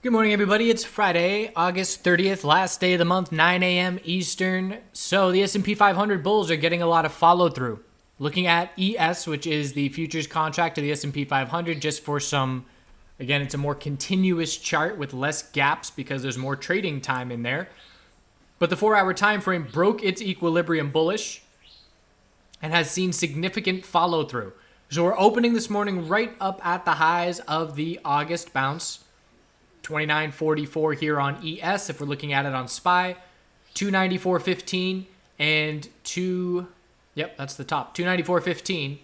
Good morning, everybody. It's Friday, August 30th, last day of the month, 9 a.m. Eastern. So the S&P 500 bulls are getting a lot of follow through. Looking at ES, which is the futures contract of the S&P 500, just for some, again, it's a more continuous chart with less gaps because there's more trading time in there. But the 4-hour time frame broke its equilibrium bullish and has seen significant follow through. So we're opening this morning right up at the highs of the August bounce. 29.44 here on ES if we're looking at it on SPY, 294.15 and that's the top, 294.15,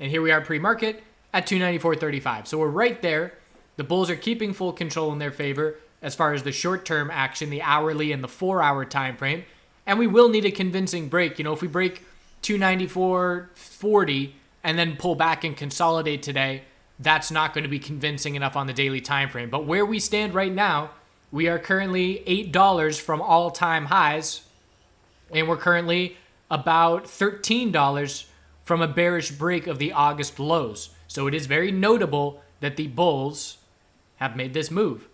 and here we are pre-market at 294.35. So we're right there. The bulls are keeping full control in their favor as far as the short-term action, the hourly and the 4-hour time frame, and we will need a convincing break. If we break 294.40 and then pull back and consolidate today, that's not going to be convincing enough on the daily time frame. But where we stand right now, we are currently $8 from all-time highs, and we're currently about $13 from a bearish break of the August lows. So it is very notable that the bulls have made this move.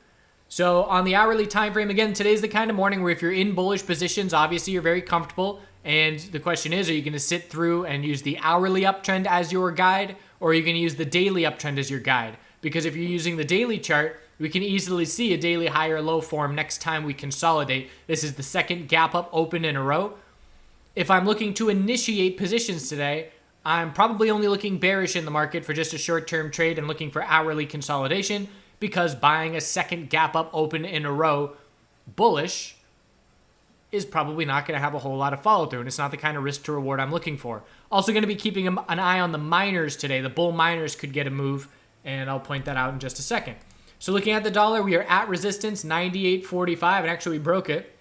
So on the hourly time frame, again, today's the kind of morning where if you're in bullish positions, obviously you're very comfortable. And the question is, are you going to sit through and use the hourly uptrend as your guide, or are you going to use the daily uptrend as your guide? Because if you're using the daily chart, we can easily see a daily high or low form next time we consolidate. This is the second gap up open in a row. If I'm looking to initiate positions today, I'm probably only looking bearish in the market for just a short-term trade and looking for hourly consolidation, because buying a second gap up open in a row bullish is probably not going to have a whole lot of follow through, and it's not the kind of risk to reward I'm looking for. Also going to be keeping an eye on the miners today. The bull miners could get a move, and I'll point that out in just a second. So looking at the dollar, we are at resistance 98.45, and actually we broke it.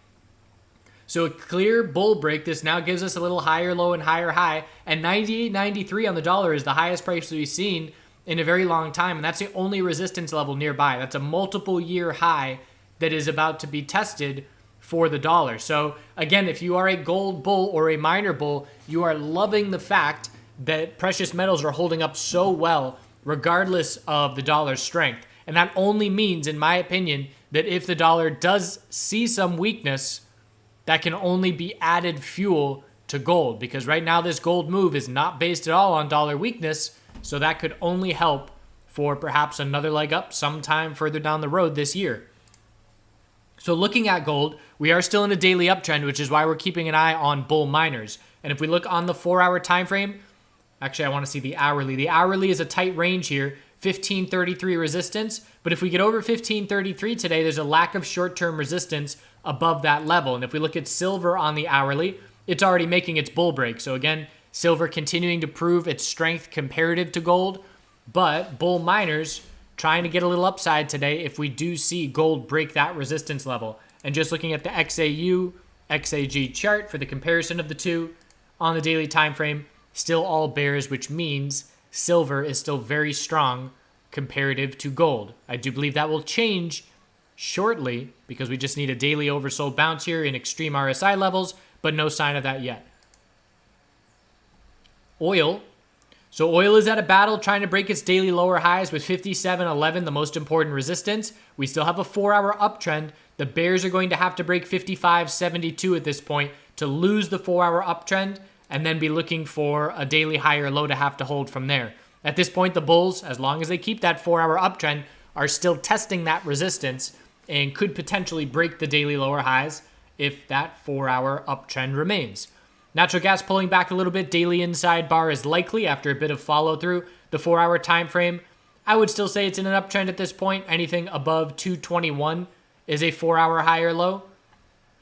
So a clear bull break. This now gives us a little higher low and higher high, and 98.93 on the dollar is the highest price we've seen in a very long time, and that's the only resistance level nearby. That's a multiple year high that is about to be tested for the dollar. So again, if you are a gold bull or a miner bull, you are loving the fact that precious metals are holding up so well regardless of the dollar's strength. And that only means, in my opinion, that if the dollar does see some weakness, that can only be added fuel to gold, because right now this gold move is not based at all on dollar weakness. So that could only help for perhaps another leg up sometime further down the road this year. So looking at gold, we are still in a daily uptrend, which is why we're keeping an eye on bull miners. And if we look on the 4-hour time frame, actually I want to see the hourly. The hourly is a tight range here, 1533 resistance. But if we get over 1533 today, there's a lack of short-term resistance above that level. And if we look at silver on the hourly, it's already making its bull break. So again, silver continuing to prove its strength comparative to gold, but bull miners trying to get a little upside today if we do see gold break that resistance level. And just looking at the XAU, XAG chart for the comparison of the two on the daily time frame, still all bears, which means silver is still very strong comparative to gold. I do believe that will change shortly because we just need a daily oversold bounce here in extreme RSI levels, but no sign of that yet. Oil. So oil is at a battle trying to break its daily lower highs with 57.11, the most important resistance. We still have a 4-hour uptrend. The bears are going to have to break 55.72 at this point to lose the 4-hour uptrend and then be looking for a daily high or low to have to hold from there. At this point, the bulls, as long as they keep that 4-hour uptrend, are still testing that resistance and could potentially break the daily lower highs if that 4-hour uptrend remains. Natural gas pulling back a little bit. Daily inside bar is likely after a bit of follow through. The 4-hour time frame, I would still say it's in an uptrend at this point. Anything above 221 is a 4-hour high or low.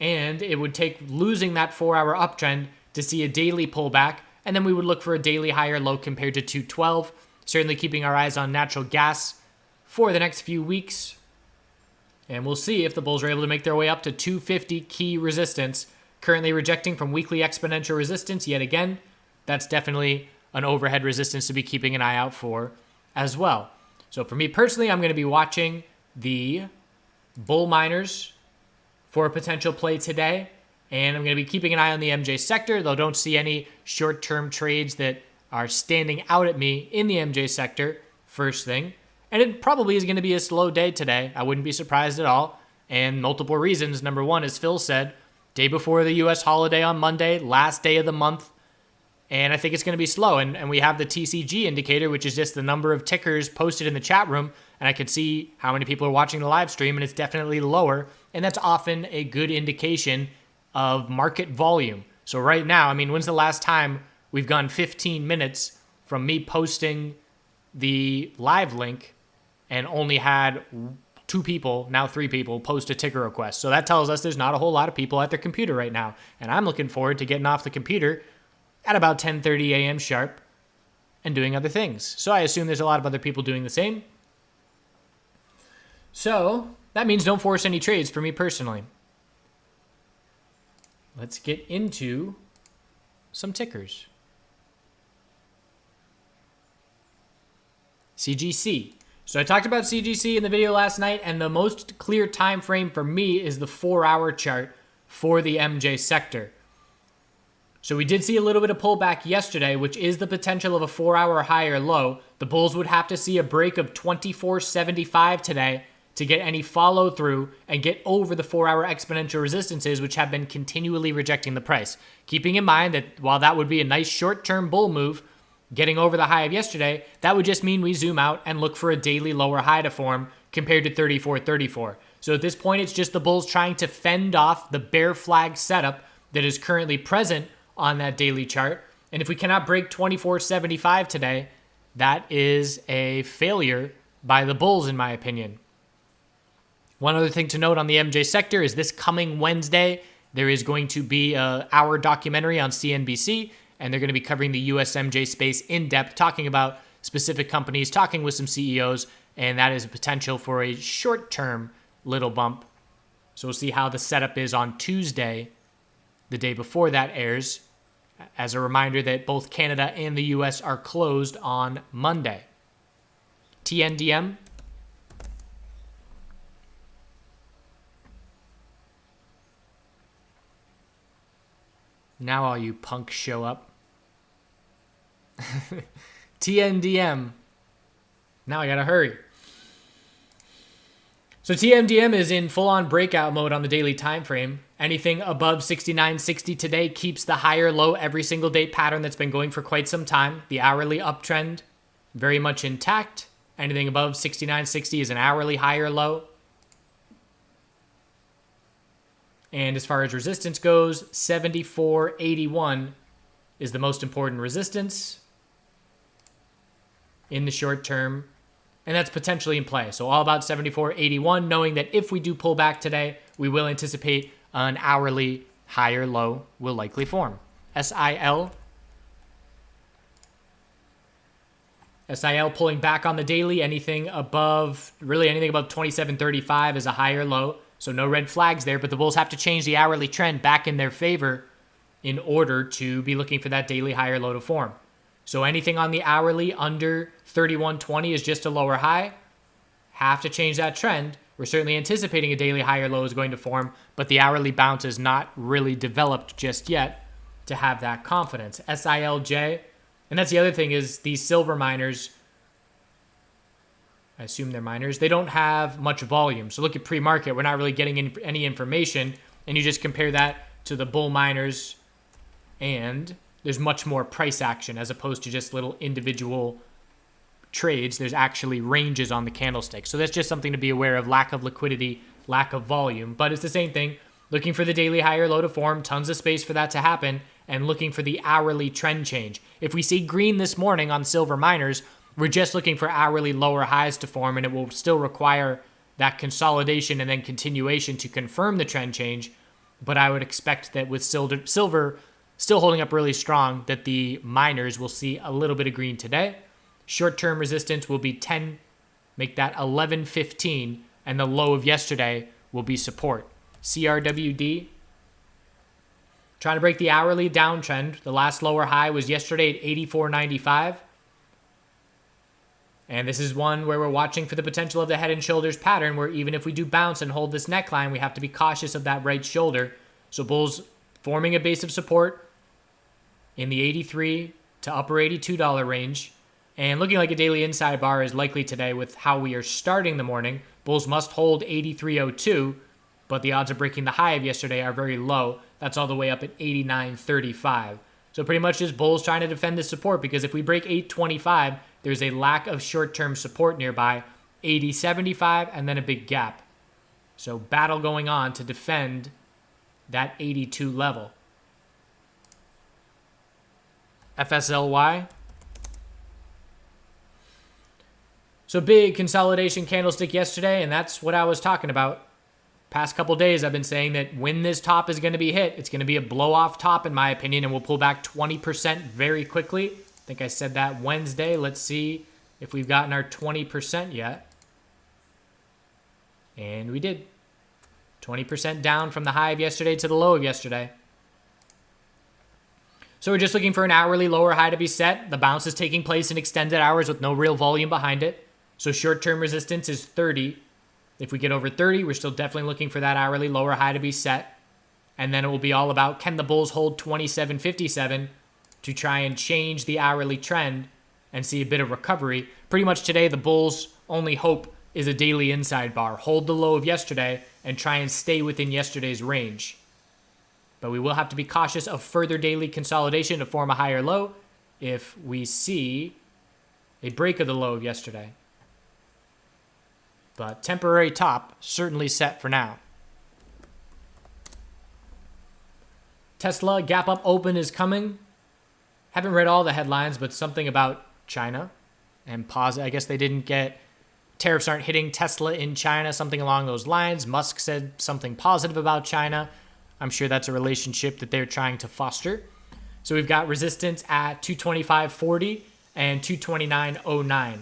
And it would take losing that 4-hour uptrend to see a daily pullback. And then we would look for a daily high or low compared to 212. Certainly keeping our eyes on natural gas for the next few weeks. And we'll see if the bulls are able to make their way up to 250 key resistance. Currently rejecting from weekly exponential resistance yet again. That's definitely an overhead resistance to be keeping an eye out for as well. So for me personally, I'm going to be watching the bull miners for a potential play today. And I'm going to be keeping an eye on the MJ sector, though don't see any short-term trades that are standing out at me in the MJ sector first thing. And it probably is going to be a slow day today. I wouldn't be surprised at all. And multiple reasons. Number one, as Phil said, day before the U.S. holiday on Monday, last day of the month. And I think it's going to be slow. And we have the TCG indicator, which is just the number of tickers posted in the chat room. And I can see how many people are watching the live stream, and it's definitely lower. And that's often a good indication of market volume. So right now, I mean, when's the last time we've gone 15 minutes from me posting the live link and only had 2 people, now 3 people, post a ticker request? So that tells us there's not a whole lot of people at their computer right now. And I'm looking forward to getting off the computer at about 10:30 a.m. sharp and doing other things. So I assume there's a lot of other people doing the same. So that means don't force any trades for me personally. Let's get into some tickers. CGC. So I talked about CGC in the video last night, and the most clear time frame for me is the 4-hour chart for the MJ sector. So we did see a little bit of pullback yesterday, which is the potential of a 4-hour high or low. The bulls would have to see a break of 24.75 today to get any follow through and get over the 4-hour exponential resistances, which have been continually rejecting the price. Keeping in mind that while that would be a nice short-term bull move, getting over the high of yesterday, that would just mean we zoom out and look for a daily lower high to form compared to 34.34. So at this point, it's just the bulls trying to fend off the bear flag setup that is currently present on that daily chart. And if we cannot break 24.75 today, that is a failure by the bulls, in my opinion. One other thing to note on the MJ sector is this coming Wednesday, there is going to be an hour documentary on CNBC, and they're going to be covering the US MJ space in depth, talking about specific companies, talking with some CEOs, and that is a potential for a short-term little bump. So we'll see how the setup is on Tuesday, the day before that airs, as a reminder that both Canada and the US are closed on Monday. TNDM. Now all you punks show up. TNDM. Now I gotta hurry. So TMDM is in full-on breakout mode on the daily time frame. Anything above 69.60 today keeps the higher low every single day pattern that's been going for quite some time. The hourly uptrend very much intact. Anything above 69.60 is an hourly higher low. And as far as resistance goes, 74.81 is the most important resistance in the short term. And that's potentially in play. So all about 74.81, knowing that if we do pull back today, we will anticipate an hourly higher low will likely form. SIL. SIL pulling back on the daily. Anything above 27.35 is a higher low. So no red flags there, but the bulls have to change the hourly trend back in their favor in order to be looking for that daily higher low to form. So anything on the hourly under 31.20 is just a lower high. Have to change that trend. We're certainly anticipating a daily higher low is going to form, but the hourly bounce is not really developed just yet to have that confidence. SILJ, and that's the other thing is these silver miners, I assume they're miners, they don't have much volume. So look at pre-market, we're not really getting any information, and you just compare that to the bull miners, and there's much more price action as opposed to just little individual trades. There's actually ranges on the candlestick. So that's just something to be aware of, lack of liquidity, lack of volume. But it's the same thing, looking for the daily higher low to form, tons of space for that to happen, and looking for the hourly trend change. If we see green this morning on silver miners, we're just looking for hourly lower highs to form, and it will still require that consolidation and then continuation to confirm the trend change. But I would expect that with silver still holding up really strong, that the miners will see a little bit of green today. Short-term resistance will be 10, make that 11.15, and the low of yesterday will be support. CRWD, trying to break the hourly downtrend. The last lower high was yesterday at 84.95. And this is one where we're watching for the potential of the head and shoulders pattern, where even if we do bounce and hold this neckline, we have to be cautious of that right shoulder. So bulls forming a base of support in the 83 to upper $82 range. And looking like a daily inside bar is likely today with how we are starting the morning. Bulls must hold 83.02, but the odds of breaking the high of yesterday are very low. That's all the way up at 89.35. So pretty much just bulls trying to defend this support, because if we break 825, there's a lack of short-term support nearby, 80.75, and then a big gap. So battle going on to defend that 82 level. FSLY. So big consolidation candlestick yesterday, and that's what I was talking about. Past couple days, I've been saying that when this top is going to be hit, it's going to be a blow-off top, in my opinion, and we'll pull back 20% very quickly. I think I said that Wednesday. Let's see if we've gotten our 20% yet. And we did. 20% down from the high of yesterday to the low of yesterday. So we're just looking for an hourly lower high to be set. The bounce is taking place in extended hours with no real volume behind it. So short-term resistance is 30. If we get over 30, we're still definitely looking for that hourly lower high to be set. And then it will be all about, can the bulls hold 27.57 to try and change the hourly trend and see a bit of recovery. Pretty much today, the bulls' only hope is a daily inside bar. Hold the low of yesterday and try and stay within yesterday's range. But we will have to be cautious of further daily consolidation to form a higher low if we see a break of the low of yesterday. But temporary top certainly set for now. Tesla gap up open is coming. Haven't read all the headlines, but something about China and pause. I guess they didn't get tariffs aren't hitting Tesla in China, something along those lines. Musk said something positive about China. I'm sure that's a relationship that they're trying to foster. So we've got resistance at 225.40 and 229.09.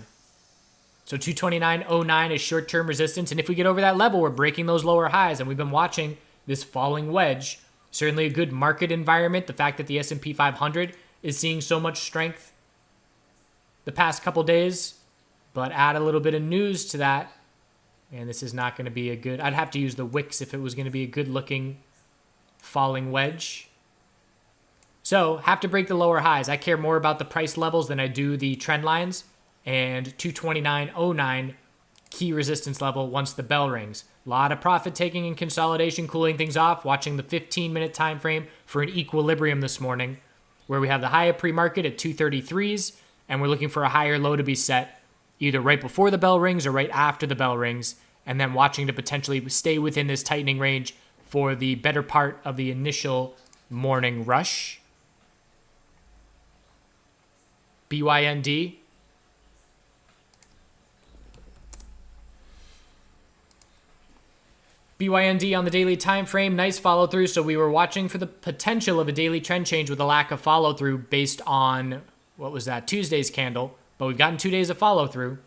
So 229.09 is short-term resistance. And if we get over that level, we're breaking those lower highs. And we've been watching this falling wedge. Certainly a good market environment. The fact that the S&P 500 is seeing so much strength the past couple days. But add a little bit of news to that. And this is not going to be a good... I'd have to use the wicks if it was going to be a good-looking falling wedge. So have to break the lower highs. I care more about the price levels than I do the trend lines. And 229.09 key resistance level once the bell rings. A lot of profit taking and consolidation, cooling things off, watching the 15-minute time frame for an equilibrium this morning, where we have the high of pre-market at 233s, and we're looking for a higher low to be set either right before the bell rings or right after the bell rings, and then watching to potentially stay within this tightening range for the better part of the initial morning rush. BYND. BYND on the daily time frame, nice follow through. So we were watching for the potential of a daily trend change with a lack of follow through based on, what was that, Tuesday's candle. But we've gotten 2 days of follow through.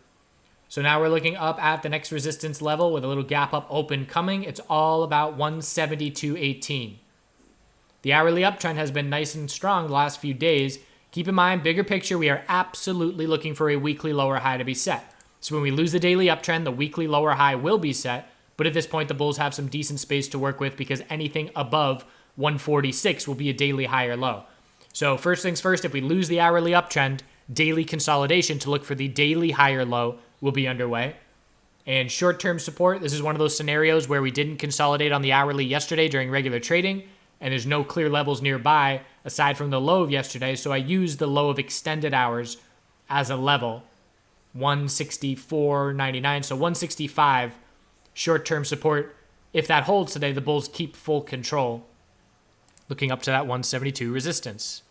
So now we're looking up at the next resistance level with a little gap up open coming. It's all about 172.18. The hourly uptrend has been nice and strong the last few days. Keep in mind, bigger picture, we are absolutely looking for a weekly lower high to be set. So when we lose the daily uptrend, the weekly lower high will be set. But at this point, the bulls have some decent space to work with because anything above 146 will be a daily higher low. So first things first, if we lose the hourly uptrend, daily consolidation to look for the daily higher low will be underway. And short-term support, this is one of those scenarios where we didn't consolidate on the hourly yesterday during regular trading, and there's no clear levels nearby aside from the low of yesterday. So I used the low of extended hours as a level, 164.99. So 165 short-term support. If that holds today, the bulls keep full control, looking up to that 172 resistance.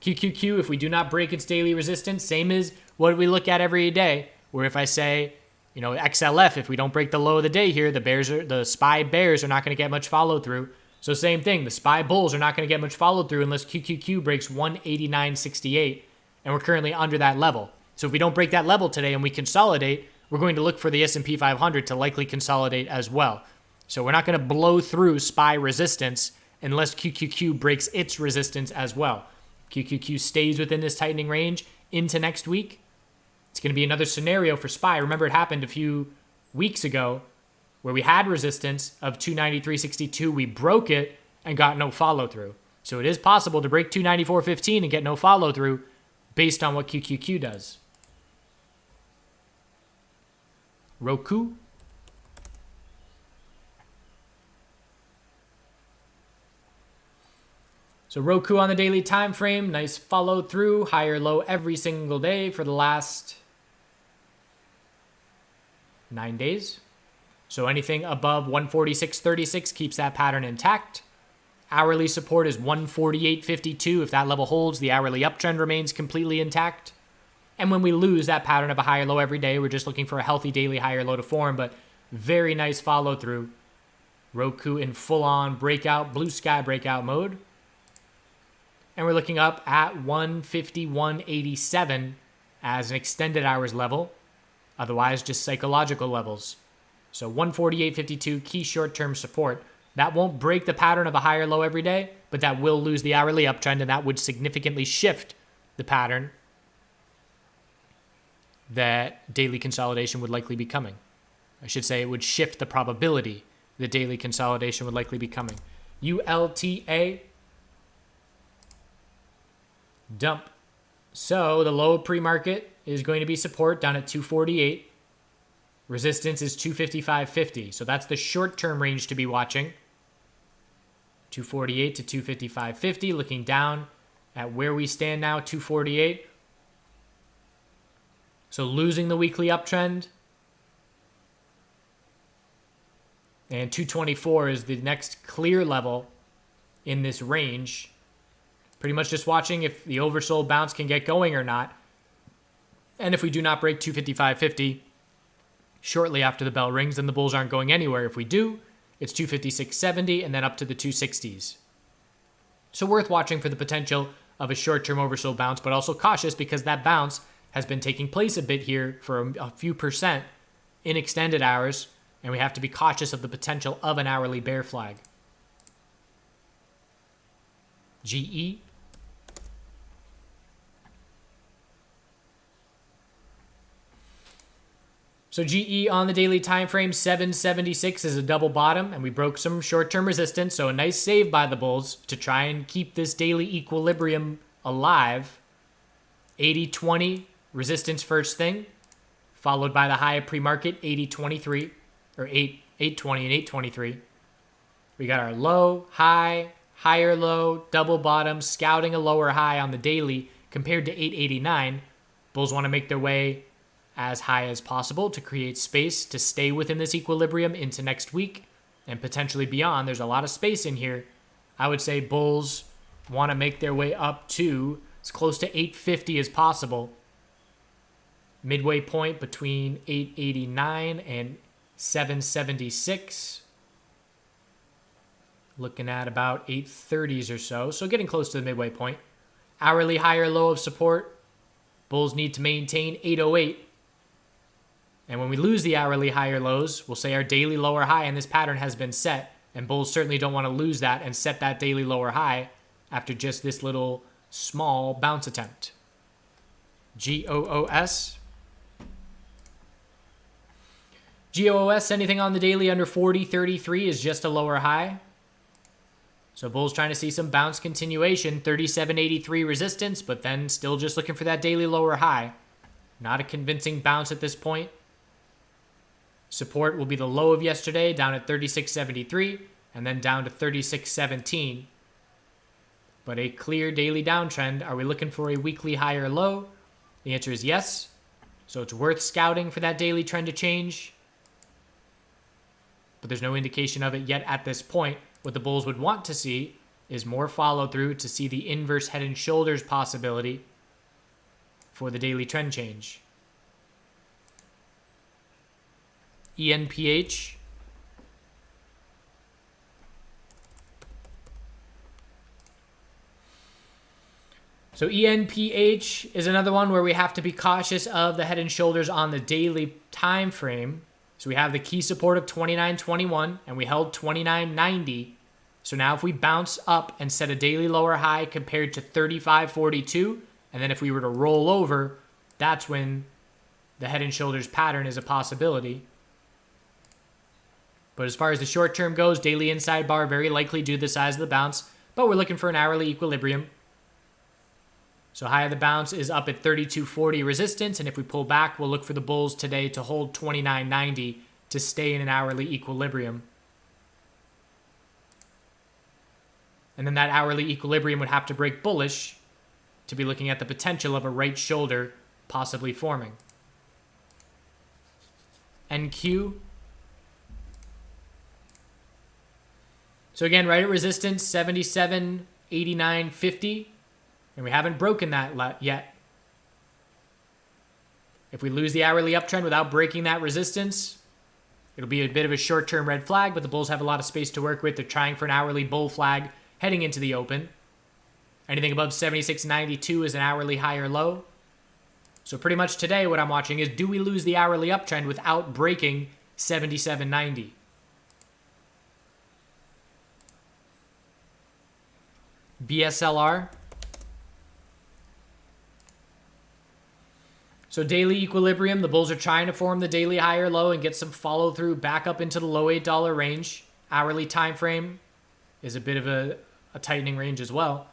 QQQ, if we do not break its daily resistance, same as what we look at every day, where if I say, XLF, if we don't break the low of the day here, the SPY bears are not going to get much follow through. So same thing, the SPY bulls are not going to get much follow through unless QQQ breaks 189.68, and we're currently under that level. So if we don't break that level today and we consolidate, we're going to look for the S&P 500 to likely consolidate as well. So we're not going to blow through SPY resistance unless QQQ breaks its resistance as well. QQQ stays within this tightening range into next week. It's going to be another scenario for SPY. Remember, it happened a few weeks ago where we had resistance of 293.62. We broke it and got no follow through. So it is possible to break 294.15 and get no follow through based on what QQQ does. Roku. So Roku on the daily time frame, nice follow through, higher low every single day for the last 9 days. So anything above 146.36 keeps that pattern intact. Hourly support is 148.52. If that level holds, the hourly uptrend remains completely intact. And when we lose that pattern of a higher low every day, we're just looking for a healthy daily higher low to form, but very nice follow through. Roku in full on breakout, blue sky breakout mode. And we're looking up at 151.87 as an extended hours level, otherwise just psychological levels. So 148.52 key short-term support. That won't break the pattern of a higher low every day, but that will lose the hourly uptrend, and that would significantly shift the pattern that daily consolidation would likely be coming. I should say it would shift the probability that daily consolidation would likely be coming. ULTA dump. So the low pre-market is going to be support down at 248. Resistance is 255.50. So that's the short-term range to be watching. 248 to 255.50. Looking down at where we stand now, 248. So losing the weekly uptrend. And 224 is the next clear level in this range. Pretty much just watching if the oversold bounce can get going or not. And if we do not break 255.50 shortly after the bell rings, then the bulls aren't going anywhere. If we do, it's 256.70 and then up to the 260s. So worth watching for the potential of a short-term oversold bounce, but also cautious because that bounce has been taking place a bit here for a few percent in extended hours, and we have to be cautious of the potential of an hourly bear flag. GE. So GE on the daily time frame, 776 is a double bottom, and we broke some short-term resistance, so a nice save by the bulls to try and keep this daily equilibrium alive. 80.20 resistance first thing, followed by the high of pre-market, 80.23, or 8.20 and 8.23. We got our low, high, higher low, double bottom, scouting a lower high on the daily compared to 889. Bulls want to make their way as high as possible to create space to stay within this equilibrium into next week and potentially beyond. There's a lot of space in here. I would say bulls want to make their way up to as close to 850 as possible. Midway point between 889 and 776. Looking at about 830s or so. So getting close to the midway point. Hourly higher low of support. Bulls need to maintain 808. And when we lose the hourly higher lows, we'll say our daily lower high in this pattern has been set. And bulls certainly don't want to lose that and set that daily lower high after just this little small bounce attempt. GOOS. GOOS, anything on the daily under 40.33 is just a lower high. So bulls trying to see some bounce continuation, 37.83 resistance, but then still just looking for that daily lower high. Not a convincing bounce at this point. Support will be the low of yesterday, down at 36.73, and then down to 36.17. But a clear daily downtrend. Are we looking for a weekly higher low? The answer is yes. So it's worth scouting for that daily trend to change. But there's no indication of it yet at this point. What the bulls would want to see is more follow through to see the inverse head and shoulders possibility for the daily trend change. ENPH. So ENPH is another one where we have to be cautious of the head and shoulders on the daily time frame. So we have the key support of 29.21 and we held 29.90. So now if we bounce up and set a daily lower high compared to 35.42, and then if we were to roll over, that's when the head and shoulders pattern is a possibility. But as far as the short term goes, daily inside bar very likely due to the size of the bounce, but we're looking for an hourly equilibrium. So high of the bounce is up at 32.40 resistance, and if we pull back, we'll look for the bulls today to hold 29.90 to stay in an hourly equilibrium. And then that hourly equilibrium would have to break bullish to be looking at the potential of a right shoulder possibly forming. NQ. So again, right at resistance, 77.89.50. And we haven't broken that yet. If we lose the hourly uptrend without breaking that resistance, it'll be a bit of a short-term red flag, but the bulls have a lot of space to work with. They're trying for an hourly bull flag heading into the open. Anything above 76.92 is an hourly high or low. So pretty much today what I'm watching is, do we lose the hourly uptrend without breaking 77.90? BSLR. So daily equilibrium, the bulls are trying to form the daily high or low and get some follow through back up into the low $8 range. Hourly time frame is a bit of a tightening range as well.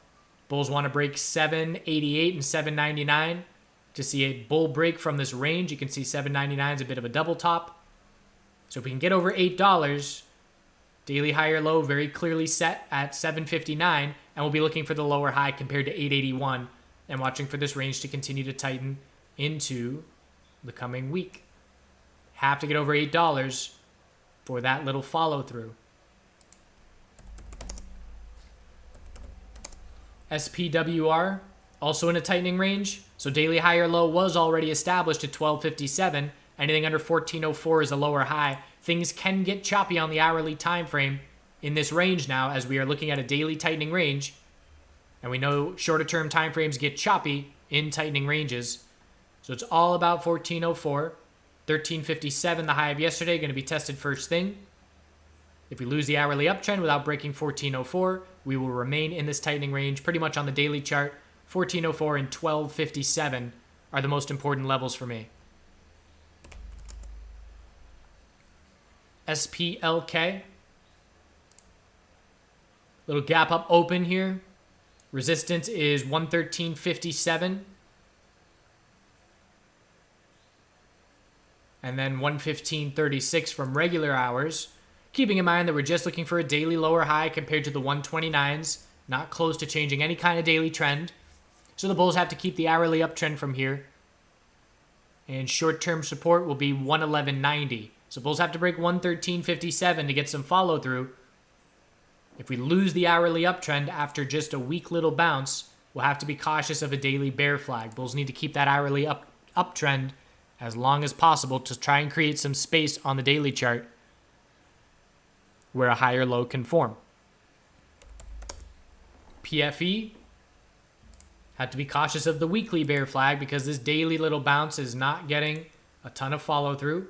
Bulls want to break 788 and 799 to see a bull break from this range. You can see 799 is a bit of a double top. So if we can get over $8, daily high or low very clearly set at 759, and we'll be looking for the lower high compared to 881 and watching for this range to continue to tighten into the coming week. Have to get over $8 for that little follow through. SPWR, also in a tightening range. So daily high or low was already established at 1257. Anything under 1404 is a lower high. Things can get choppy on the hourly time frame in this range now, as we are looking at a daily tightening range. And we know shorter term time frames get choppy in tightening ranges. So it's all about 1404. 1357, the high of yesterday, going to be tested first thing. If we lose the hourly uptrend without breaking 1404, we will remain in this tightening range pretty much on the daily chart. 1404 and 1257 are the most important levels for me. SPLK. Little gap up open here. Resistance is 113.57. And then 115.36 from regular hours. Keeping in mind that we're just looking for a daily lower high compared to the 129s. Not close to changing any kind of daily trend. So the bulls have to keep the hourly uptrend from here. And short-term support will be 111.90. So bulls have to break 113.57 to get some follow-through. If we lose the hourly uptrend after just a weak little bounce, we'll have to be cautious of a daily bear flag. Bulls need to keep that hourly uptrend as long as possible to try and create some space on the daily chart where a higher low can form. PFE, have to be cautious of the weekly bear flag because this daily little bounce is not getting a ton of follow through.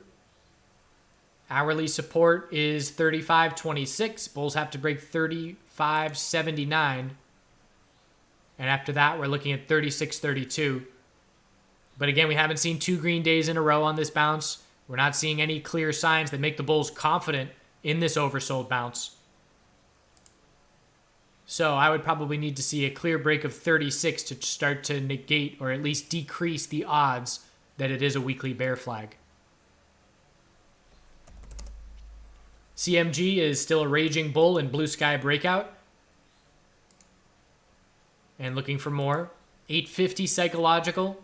Hourly support is 35.26. Bulls have to break 35.79. And after that, we're looking at 36.32. But again, we haven't seen 2 green days in a row on this bounce. We're not seeing any clear signs that make the bulls confident in this oversold bounce. So I would probably need to see a clear break of 36 to start to negate or at least decrease the odds that it is a weekly bear flag. CMG is still a raging bull in blue sky breakout. And looking for more. 850 psychological.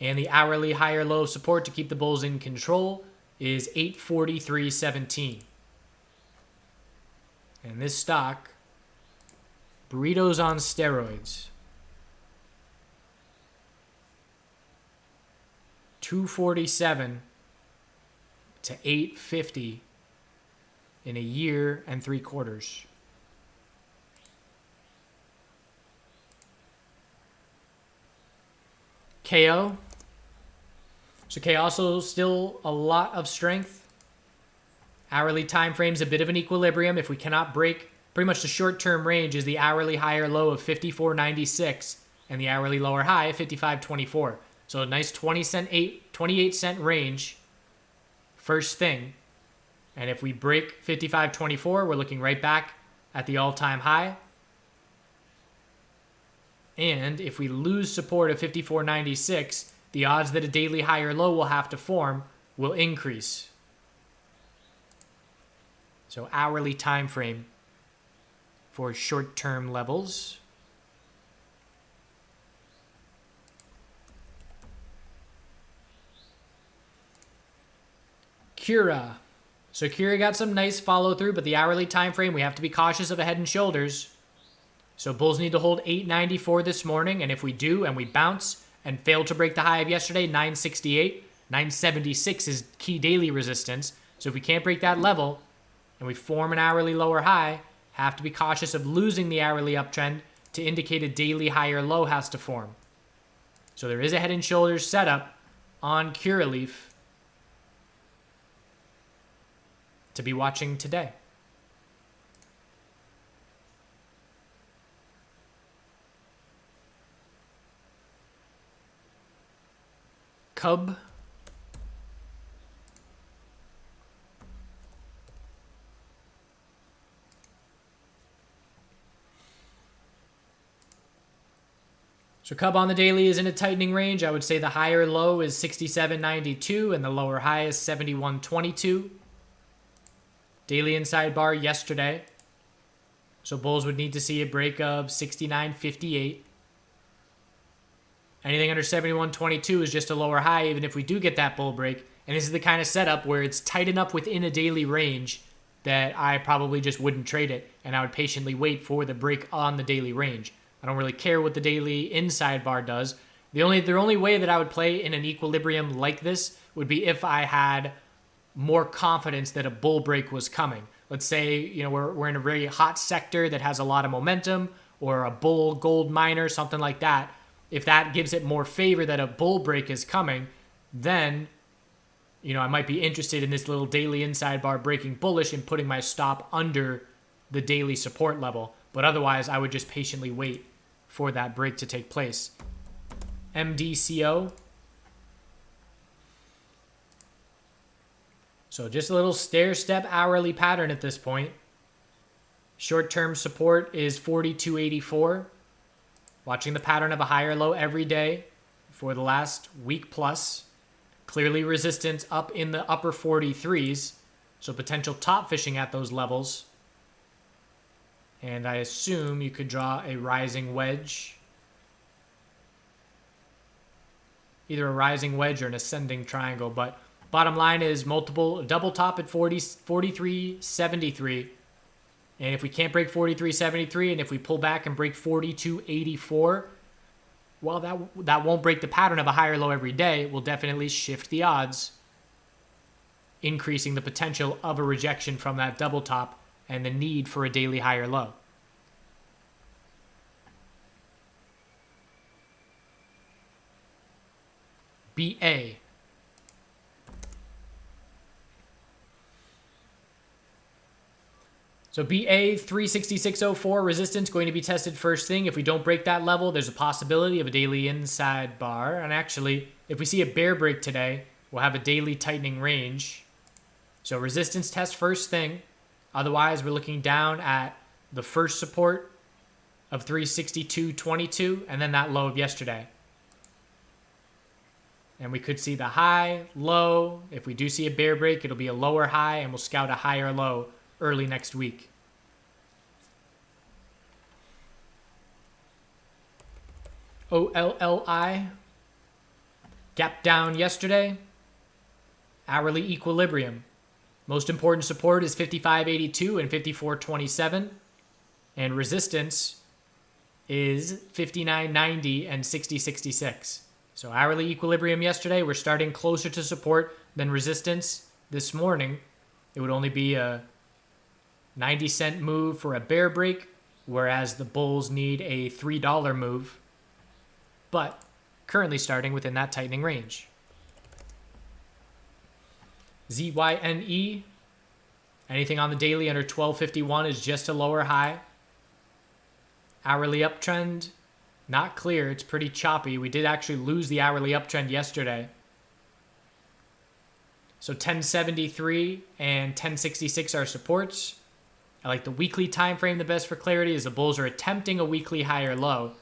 And the hourly higher low support to keep the bulls in control is 843.17. And this stock, burritos on steroids. 247 to 850 in a year and 3 quarters. KO. So KO also still a lot of strength. Hourly time frame's a bit of an equilibrium. If we cannot break, pretty much the short-term range is the hourly higher low of 54.96 and the hourly lower high of 55.24. So a nice 28 cent range first thing. And if we break 55.24, we're looking right back at the all-time high. And if we lose support of 54.96, the odds that a daily high or low will have to form will increase. So hourly time frame for short-term levels. Cura. So Cura got some nice follow through, but the hourly time frame, we have to be cautious of a head and shoulders. So bulls need to hold 894 this morning, and if we do and we bounce and fail to break the high of yesterday, 968, 976 is key daily resistance. So if we can't break that level and we form an hourly lower high, have to be cautious of losing the hourly uptrend to indicate a daily higher low has to form. So there is a head and shoulders setup on Curaleaf to be watching today. Cub. So Cub on the daily is in a tightening range. I would say the higher low is 67.92 and the lower high is 71.22. Daily inside bar yesterday. So bulls would need to see a break of 69.58. Anything under 71.22 is just a lower high, even if we do get that bull break. And this is the kind of setup where it's tight enough within a daily range that I probably just wouldn't trade it, and I would patiently wait for the break on the daily range. I don't really care what the daily inside bar does. The only way that I would play in an equilibrium like this would be if I had more confidence that a bull break was coming. Let's say, we're in a very hot sector that has a lot of momentum, or a bull gold miner, something like that. If that gives it more favor that a bull break is coming, then, I might be interested in this little daily inside bar breaking bullish and putting my stop under the daily support level. But otherwise, I would just patiently wait for that break to take place. MDCO. So just a little stair-step hourly pattern at this point. Short-term support is 42.84. Watching the pattern of a higher low every day for the last week plus. Clearly resistance up in the upper 43s. So potential top fishing at those levels. And I assume you could draw a rising wedge. Either a rising wedge or an ascending triangle. But bottom line is multiple double top at 43.73. And if we can't break 43.73, and if we pull back and break 42.84, well, that won't break the pattern of a higher low every day. It will definitely shift the odds, increasing the potential of a rejection from that double top and the need for a daily higher low. BA. So BA 366.04 resistance going to be tested first thing. If we don't break that level, there's a possibility of a daily inside bar. And actually, if we see a bear break today, we'll have a daily tightening range. So resistance test first thing. Otherwise, we're looking down at the first support of 362.22 and then that low of yesterday. And we could see the high, low. If we do see a bear break, it'll be a lower high, and we'll scout a higher low early next week. OLLI. Gap down yesterday. Hourly equilibrium. Most important support is 55.82 and 54.27. And resistance is 59.90 and 60.66. So hourly equilibrium yesterday, we're starting closer to support than resistance this morning. It would only be a 90-cent move for a bear break, whereas the bulls need a $3 move. But currently starting within that tightening range. ZYNE. Anything on the daily under 12.51 is just a lower high. Hourly uptrend, not clear. It's pretty choppy. We did actually lose the hourly uptrend yesterday. So 1073 and 1066 are supports. I like the weekly time frame the best for clarity, as the bulls are attempting a weekly higher low.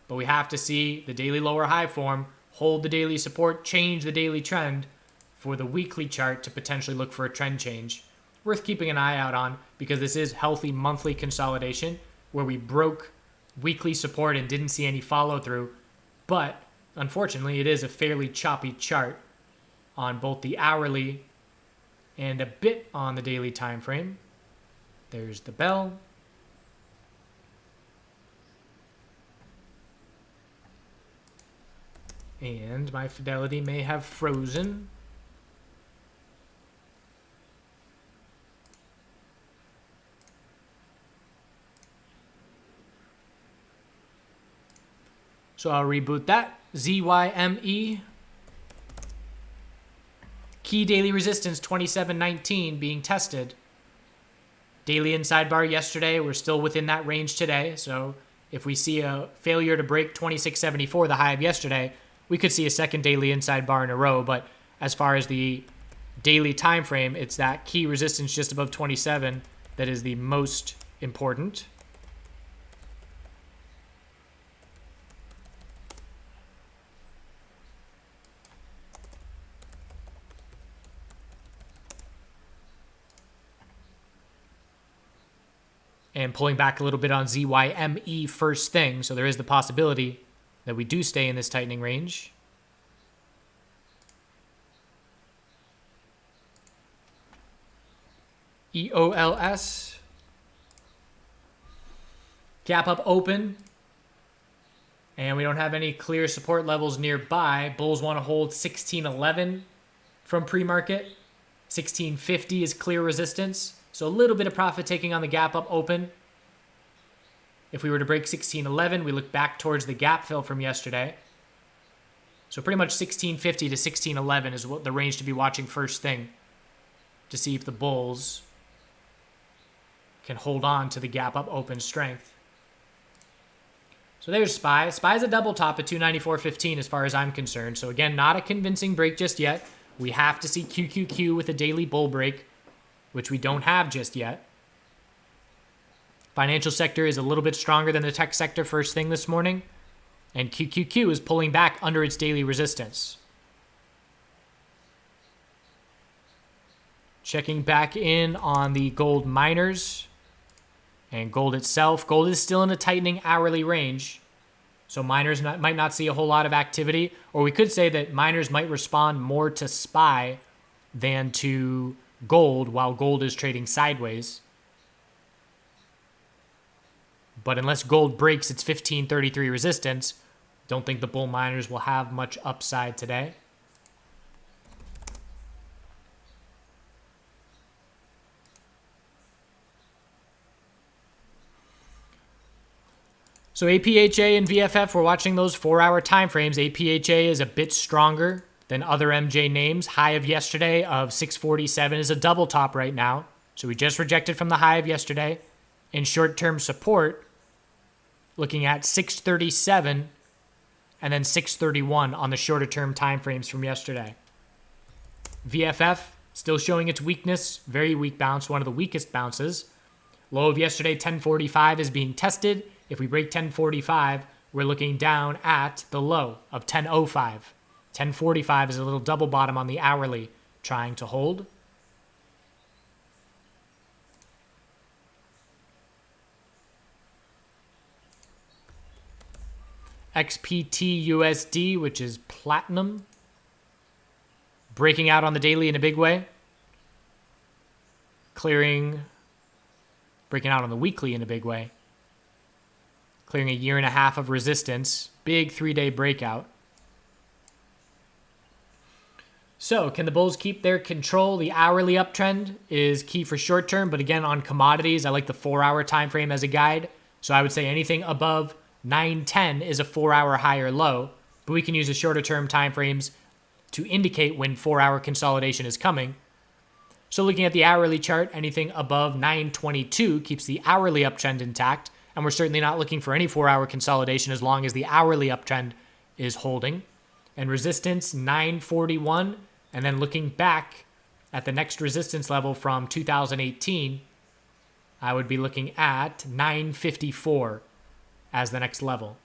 but we have to see the daily lower high form, hold the daily support, change the daily trend for the weekly chart to potentially look for a trend change. Worth keeping an eye out on because this is healthy monthly consolidation where we broke weekly support and didn't see any follow through. But unfortunately, it is a fairly choppy chart on both the hourly and a bit on the daily time frame. There's the bell. And my fidelity may have frozen. So I'll reboot that. ZYME. Key daily resistance 27.19 being tested. Daily inside bar yesterday. We're still within that range today. So if we see a failure to break 26.74, the high of yesterday, we could see a second daily inside bar in a row. But as far as the daily time frame, it's that key resistance just above 27 that is the most important. And pulling back a little bit on ZYME first thing. So there is the possibility that we do stay in this tightening range. EOLS. Gap up open. And we don't have any clear support levels nearby. Bulls want to hold 1611 from pre-market. 1650 is clear resistance. So a little bit of profit taking on the gap up open. If we were to break 1611, we look back towards the gap fill from yesterday. So pretty much 1650 to 1611 is what the range to be watching first thing to see if the bulls can hold on to the gap up open strength. So there's SPY. SPY's a double top at 294.15 as far as I'm concerned. So again, not a convincing break just yet. We have to see QQQ with a daily bull break, which we don't have just yet. Financial sector is a little bit stronger than the tech sector first thing this morning, and QQQ is pulling back under its daily resistance. Checking back in on the gold miners and gold itself. Gold is still in a tightening hourly range, so miners might not see a whole lot of activity, or we could say that miners might respond more to SPY than to gold while gold is trading sideways. But unless gold breaks its 1533 resistance, don't think the bull miners will have much upside today. So APHA and VFF, we're watching those 4-hour time frames. APHA is a bit stronger than other MJ names. High of yesterday of 647 is a double top right now. So we just rejected from the high of yesterday. In short-term support, looking at 637 and then 631 on the shorter-term time frames from yesterday. VFF still showing its weakness. Very weak bounce, one of the weakest bounces. Low of yesterday, 1045 is being tested. If we break 1045, we're looking down at the low of 1005. 1045 is a little double bottom on the hourly, trying to hold. XPT USD, which is platinum, breaking out on the daily in a big way. Breaking out on the weekly in a big way. Clearing a 1.5 years of resistance. Big 3-day breakout. So, can the bulls keep their control? The hourly uptrend is key for short term, but again, on commodities, I like the 4-hour time frame as a guide. So I would say anything above 910 is a 4-hour high or low, but we can use the shorter term time frames to indicate when 4-hour consolidation is coming. So looking at the hourly chart, anything above 922 keeps the hourly uptrend intact, and we're certainly not looking for any 4-hour consolidation as long as the hourly uptrend is holding. And resistance 941, and then looking back at the next resistance level from 2018, I would be looking at 954 as the next level.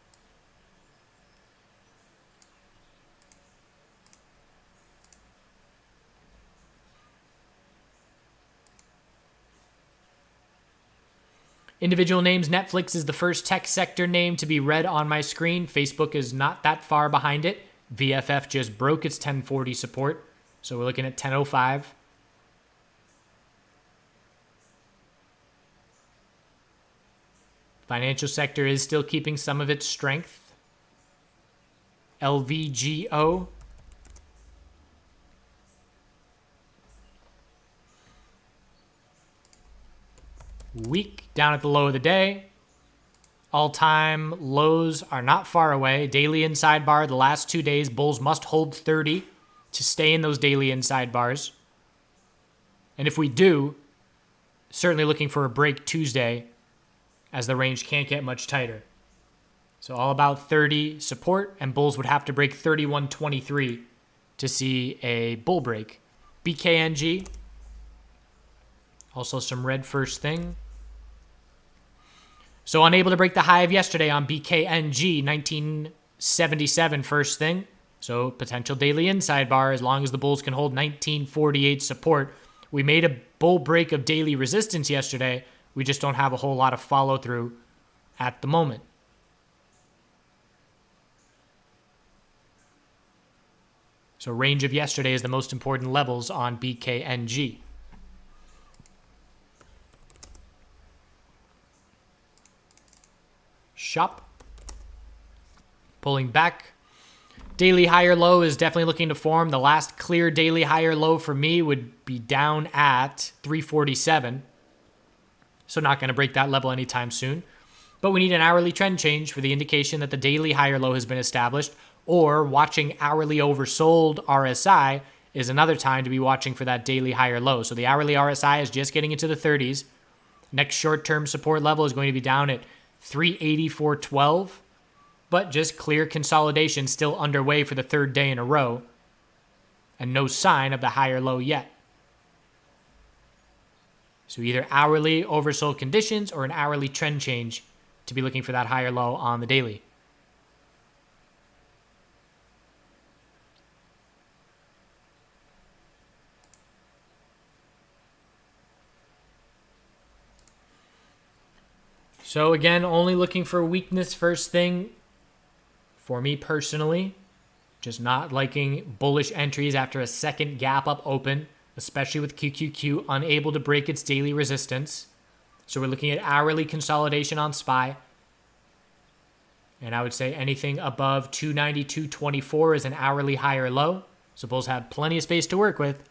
Individual names, Netflix is the first tech sector name to be read on my screen. Facebook is not that far behind it. VFF just broke its 1040 support, so we're looking at 1005. Financial sector is still keeping some of its strength. LVGO. Weak, down at the low of the day. All-time lows are not far away. Daily inside bar, the last 2 days, bulls must hold 30 to stay in those daily inside bars. And if we do, certainly looking for a break Tuesday, as the range can't get much tighter. So all about 30 support, and bulls would have to break 31.23 to see a bull break. BKNG, also some red first thing. So unable to break the high of yesterday on BKNG, 1977 first thing. So potential daily inside bar as long as the bulls can hold 1948 support. We made a bull break of daily resistance yesterday. We just don't have a whole lot of follow through at the moment. So range of yesterday is the most important levels on BKNG. Shop. Pulling back. Daily higher low is definitely looking to form. The last clear daily higher low for me would be down at 347. So not going to break that level anytime soon. But we need an hourly trend change for the indication that the daily higher low has been established, or watching hourly oversold RSI is another time to be watching for that daily higher low. So the hourly RSI is just getting into the 30s. Next short-term support level is going to be down at 384.12, but just clear consolidation still underway for the third day in a row, and no sign of the higher low yet. So either hourly oversold conditions or an hourly trend change to be looking for that higher low on the daily. So again, only looking for weakness first thing for me personally. Just not liking bullish entries after a second gap up open, especially with QQQ unable to break its daily resistance. So we're looking at hourly consolidation on SPY. And I would say anything above 292.24 is an hourly higher low. So bulls have plenty of space to work with.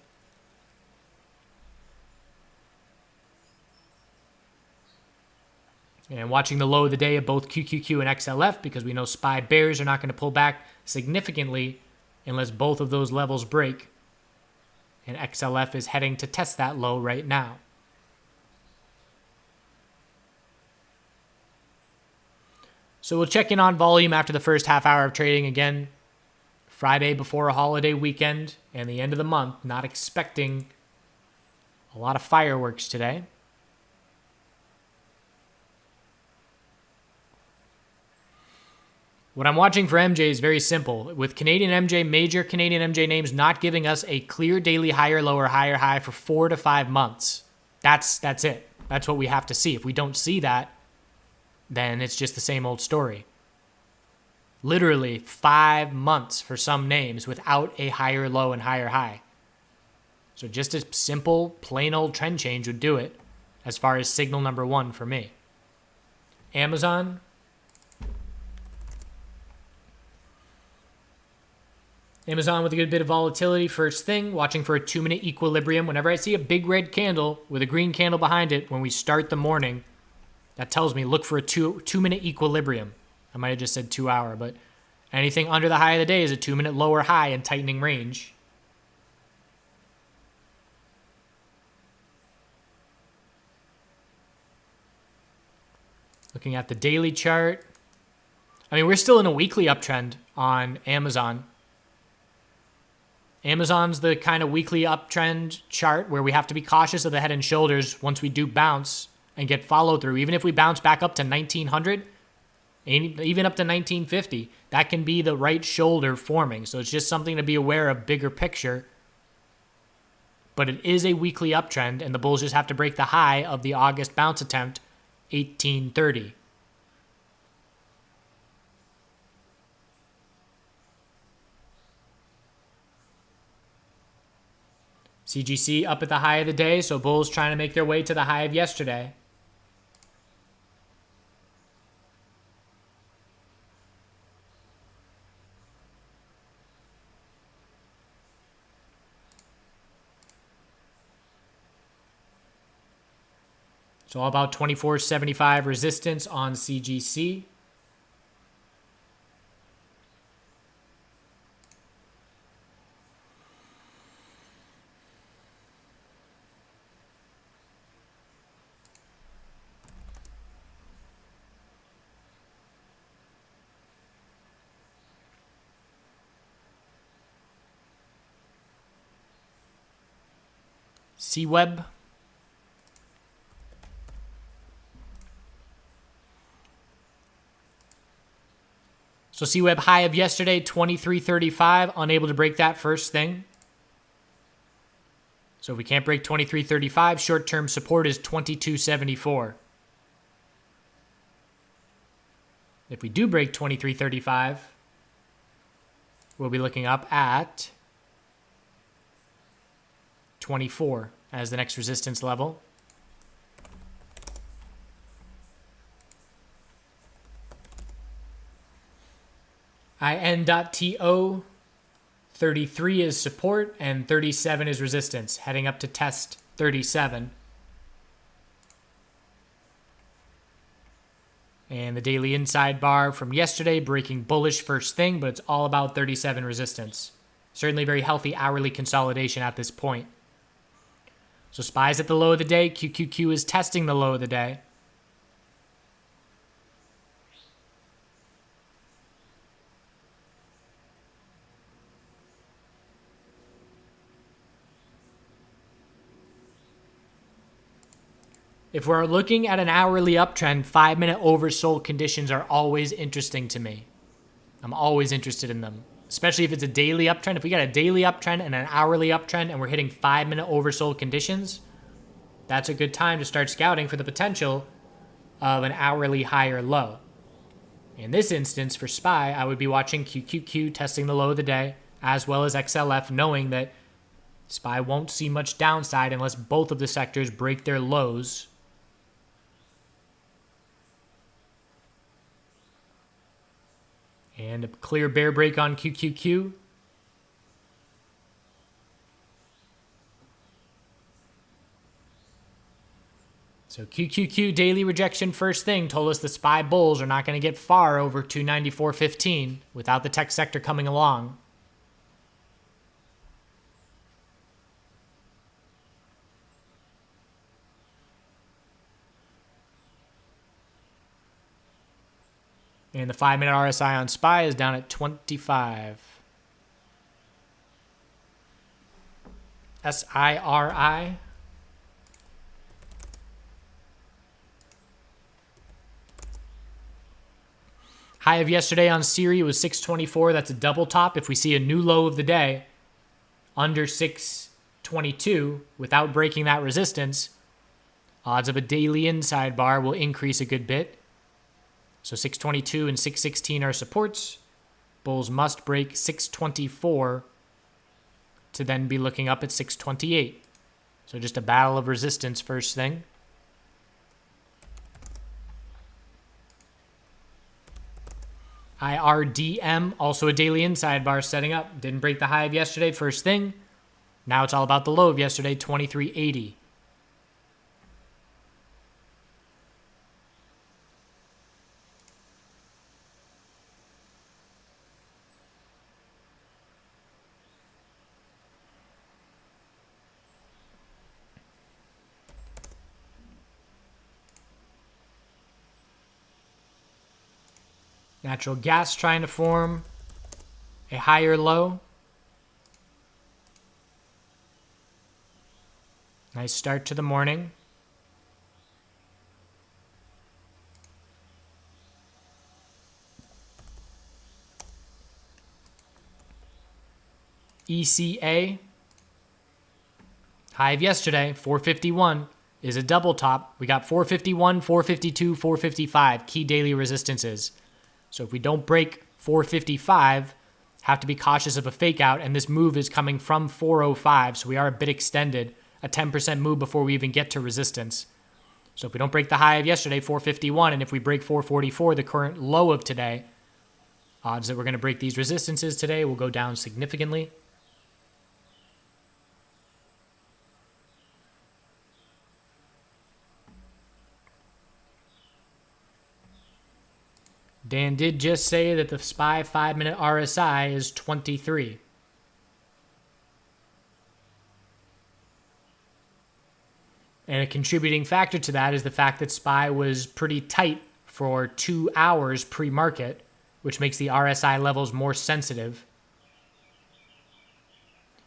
And watching the low of the day of both QQQ and XLF, because we know SPY bears are not going to pull back significantly unless both of those levels break. And XLF is heading to test that low right now. So we'll check in on volume after the first half hour of trading. Again, Friday before a holiday weekend and the end of the month. Not expecting a lot of fireworks today. What I'm watching for MJ is very simple. With Canadian MJ, major Canadian MJ names not giving us a clear daily higher low or higher high for 4 to 5 months. That's it. That's what we have to see. If we don't see that, then it's just the same old story. Literally 5 months for some names without a higher low and higher high. So just a simple, plain old trend change would do it as far as signal number one for me. Amazon. Amazon with a good bit of volatility first thing, watching for a 2-minute equilibrium. Whenever I see a big red candle with a green candle behind it when we start the morning, that tells me look for a two-minute equilibrium. I might have just said 2 hour, but anything under the high of the day is a 2-minute lower high in tightening range. Looking at the daily chart. I mean, we're still in a weekly uptrend on Amazon. Amazon's the kind of weekly uptrend chart where we have to be cautious of the head and shoulders once we do bounce and get follow through. Even if we bounce back up to 1900, even up to 1950, that can be the right shoulder forming. So it's just something to be aware of, bigger picture. But it is a weekly uptrend, and the bulls just have to break the high of the August bounce attempt 1830. CGC up at the high of the day, so bulls trying to make their way to the high of yesterday. It's all about 24.75 resistance on CGC. C-Web. So C-Web high of yesterday, 23.35, unable to break that first thing. So if we can't break 23.35, short-term support is 22.74. If we do break 23.35, we'll be looking up at 24 as the next resistance level. IN.TO, 33 is support and 37 is resistance, heading up to test 37. And the daily inside bar from yesterday breaking bullish first thing, but it's all about 37 resistance. Certainly very healthy hourly consolidation at this point. So SPY's at the low of the day. QQQ is testing the low of the day. If we're looking at an hourly uptrend, 5-minute oversold conditions are always interesting to me. I'm always interested in them, especially if it's a daily uptrend. If we got a daily uptrend and an hourly uptrend and we're hitting 5-minute oversold conditions, that's a good time to start scouting for the potential of an hourly higher low. In this instance, for SPY, I would be watching QQQ testing the low of the day, as well as XLF, knowing that SPY won't see much downside unless both of the sectors break their lows. And a clear bear break on QQQ. So QQQ daily rejection first thing told us the SPY bulls are not going to get far over 294.15 without the tech sector coming along. And the 5-minute RSI on SPY is down at 25. SIRI. High of yesterday on Siri was 624. That's a double top. If we see a new low of the day under 622 without breaking that resistance, odds of a daily inside bar will increase a good bit. So 622 and 616 are supports. Bulls must break 624 to then be looking up at 628. So just a battle of resistance first thing. IRDM, also a daily inside bar setting up. Didn't break the high of yesterday first thing. Now it's all about the low of yesterday, 2380. Natural gas trying to form a higher low. Nice start to the morning. ECA, high of yesterday, 451. is a double top. We got 451, 452, 455 key daily resistances. So if we don't break 455, have to be cautious of a fake out, and this move is coming from 405, so we are a bit extended, a 10% move before we even get to resistance. So if we don't break the high of yesterday, 451, and if we break 444, the current low of today, odds that we're going to break these resistances today will go down significantly. Dan did just say that the SPY 5-minute RSI is 23. And a contributing factor to that is the fact that SPY was pretty tight for 2 hours pre-market, which makes the RSI levels more sensitive.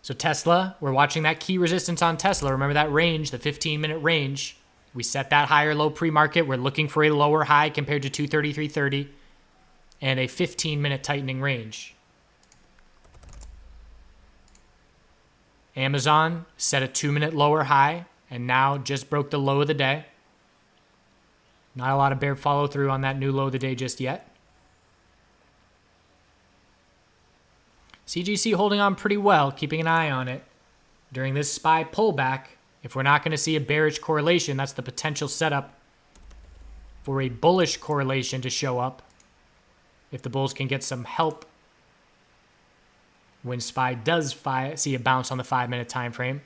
So Tesla, we're watching that key resistance on Tesla. Remember that range, the 15-minute range. We set that higher low pre-market. We're looking for a lower high compared to 233.30 and a 15-minute tightening range. Amazon set a 2-minute lower high and now just broke the low of the day. Not a lot of bear follow through on that new low of the day just yet. CGC holding on pretty well, keeping an eye on it. During this SPY pullback, if we're not going to see a bearish correlation, that's the potential setup for a bullish correlation to show up. If the bulls can get some help when SPY does see a bounce on the 5-minute time frame.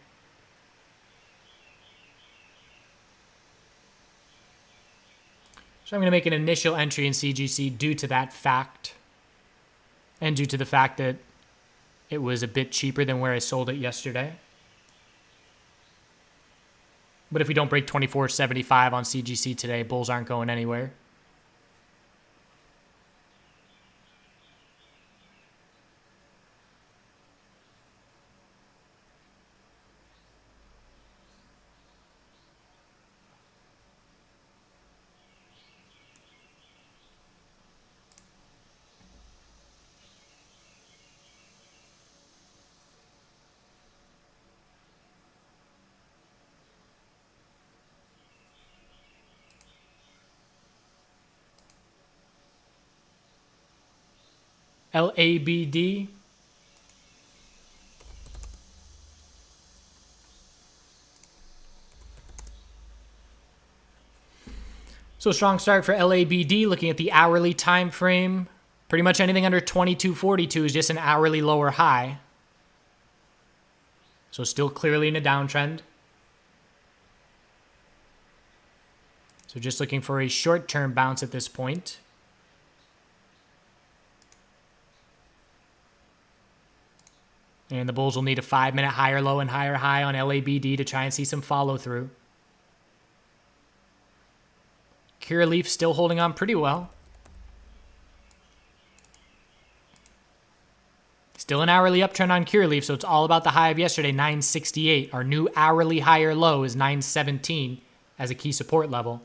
So I'm going to make an initial entry in CGC due to that fact and due to the fact that it was a bit cheaper than where I sold it yesterday. But if we don't break 24.75 on CGC today, bulls aren't going anywhere. LABD. So strong start for LABD. Looking at the hourly time frame, pretty much anything under 22.42 is just an hourly lower high. So still clearly in a downtrend. So just looking for a short-term bounce at this point. And the bulls will need a 5-minute higher low and higher high on LABD to try and see some follow-through. Curaleaf still holding on pretty well. Still an hourly uptrend on Curaleaf, so it's all about the high of yesterday, 968. Our new hourly higher low is 917 as a key support level.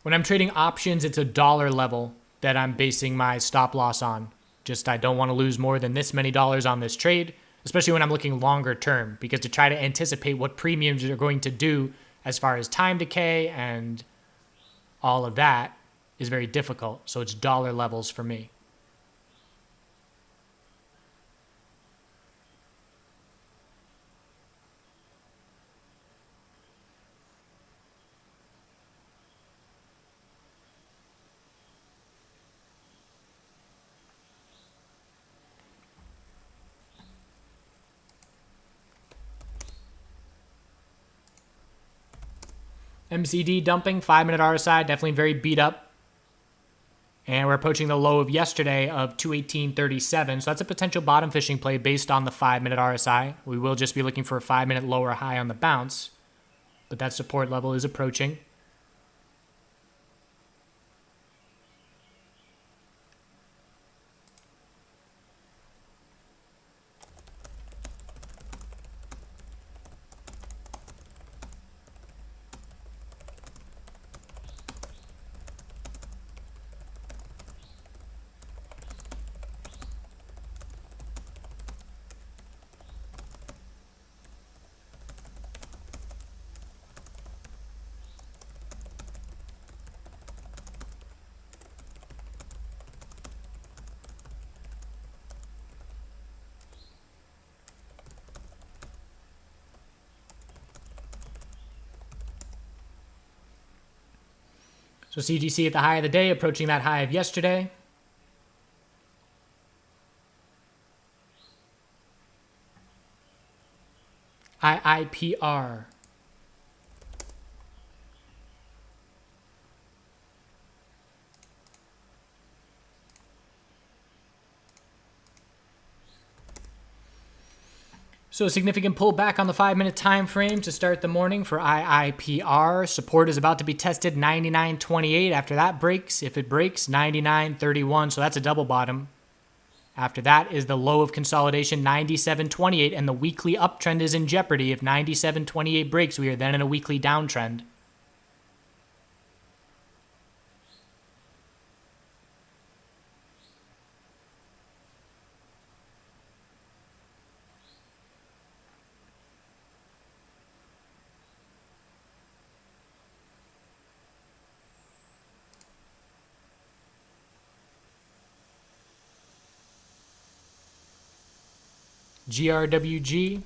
When I'm trading options, it's a dollar level that I'm basing my stop loss on. Just I don't want to lose more than this many dollars on this trade, especially when I'm looking longer term, because to try to anticipate what premiums are going to do as far as time decay and all of that is very difficult. So it's dollar levels for me. MCD dumping, 5-minute RSI, definitely very beat up. And we're approaching the low of yesterday of 218.37. So that's a potential bottom fishing play based on the 5-minute RSI. We will just be looking for a 5-minute lower high on the bounce. But that support level is approaching. So CGC at the high of the day, approaching that high of yesterday. IIPR. So a significant pullback on the 5-minute time frame to start the morning for IIPR. Support is about to be tested 99.28. After that breaks, if it breaks, 99.31. So that's a double bottom. After that is the low of consolidation, 97.28, and the weekly uptrend is in jeopardy. If 97.28 breaks, we are then in a weekly downtrend. GRWG.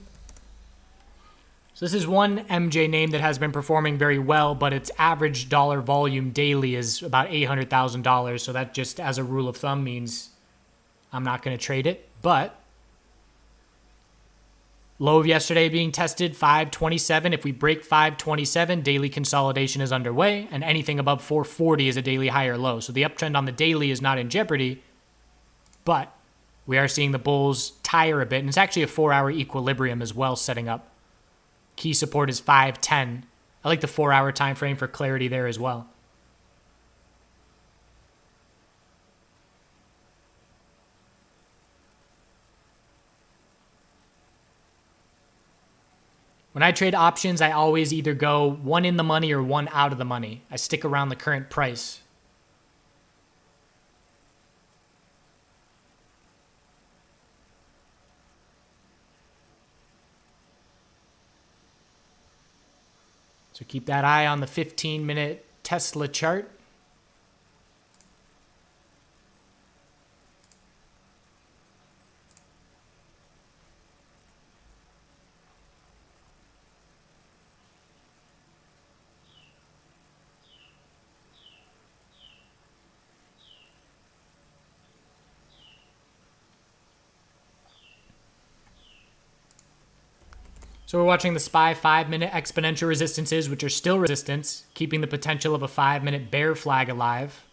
So this is one MJ name that has been performing very well, but its average dollar volume daily is about $800,000. So that just as a rule of thumb means I'm not going to trade it. But low of yesterday being tested, 527. If we break 527, daily consolidation is underway, and anything above 440 is a daily high or low. So the uptrend on the daily is not in jeopardy, but we are seeing the bulls tire a bit, and it's actually a 4-hour equilibrium as well setting up. Key support is 510. I like the 4-hour time frame for clarity there as well. When I trade options, I always either go one in the money or one out of the money. I stick around the current price. So keep that eye on the 15-minute Tesla chart. So we're watching the SPY 5-minute exponential resistances, which are still resistance, keeping the potential of a 5-minute bear flag alive.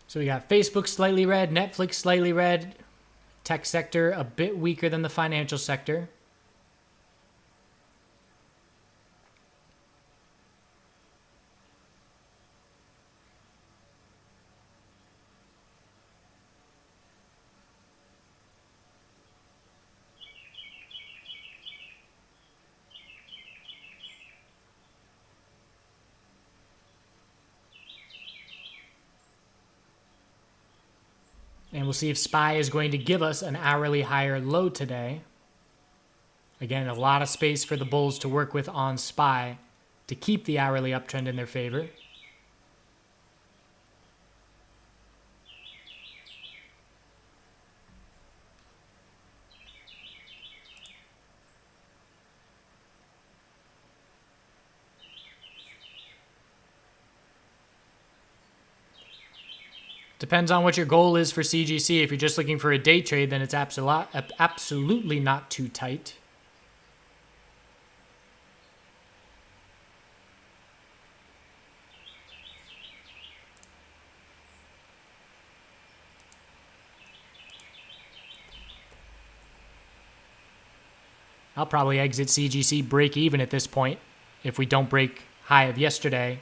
So we got Facebook slightly red, Netflix slightly red, tech sector a bit weaker than the financial sector. And we'll see if SPY is going to give us an hourly higher low today. Again, a lot of space for the bulls to work with on SPY to keep the hourly uptrend in their favor. Depends on what your goal is for CGC. If you're just looking for a day trade, then it's absolutely not too tight. I'll probably exit CGC break even at this point if we don't break high of yesterday.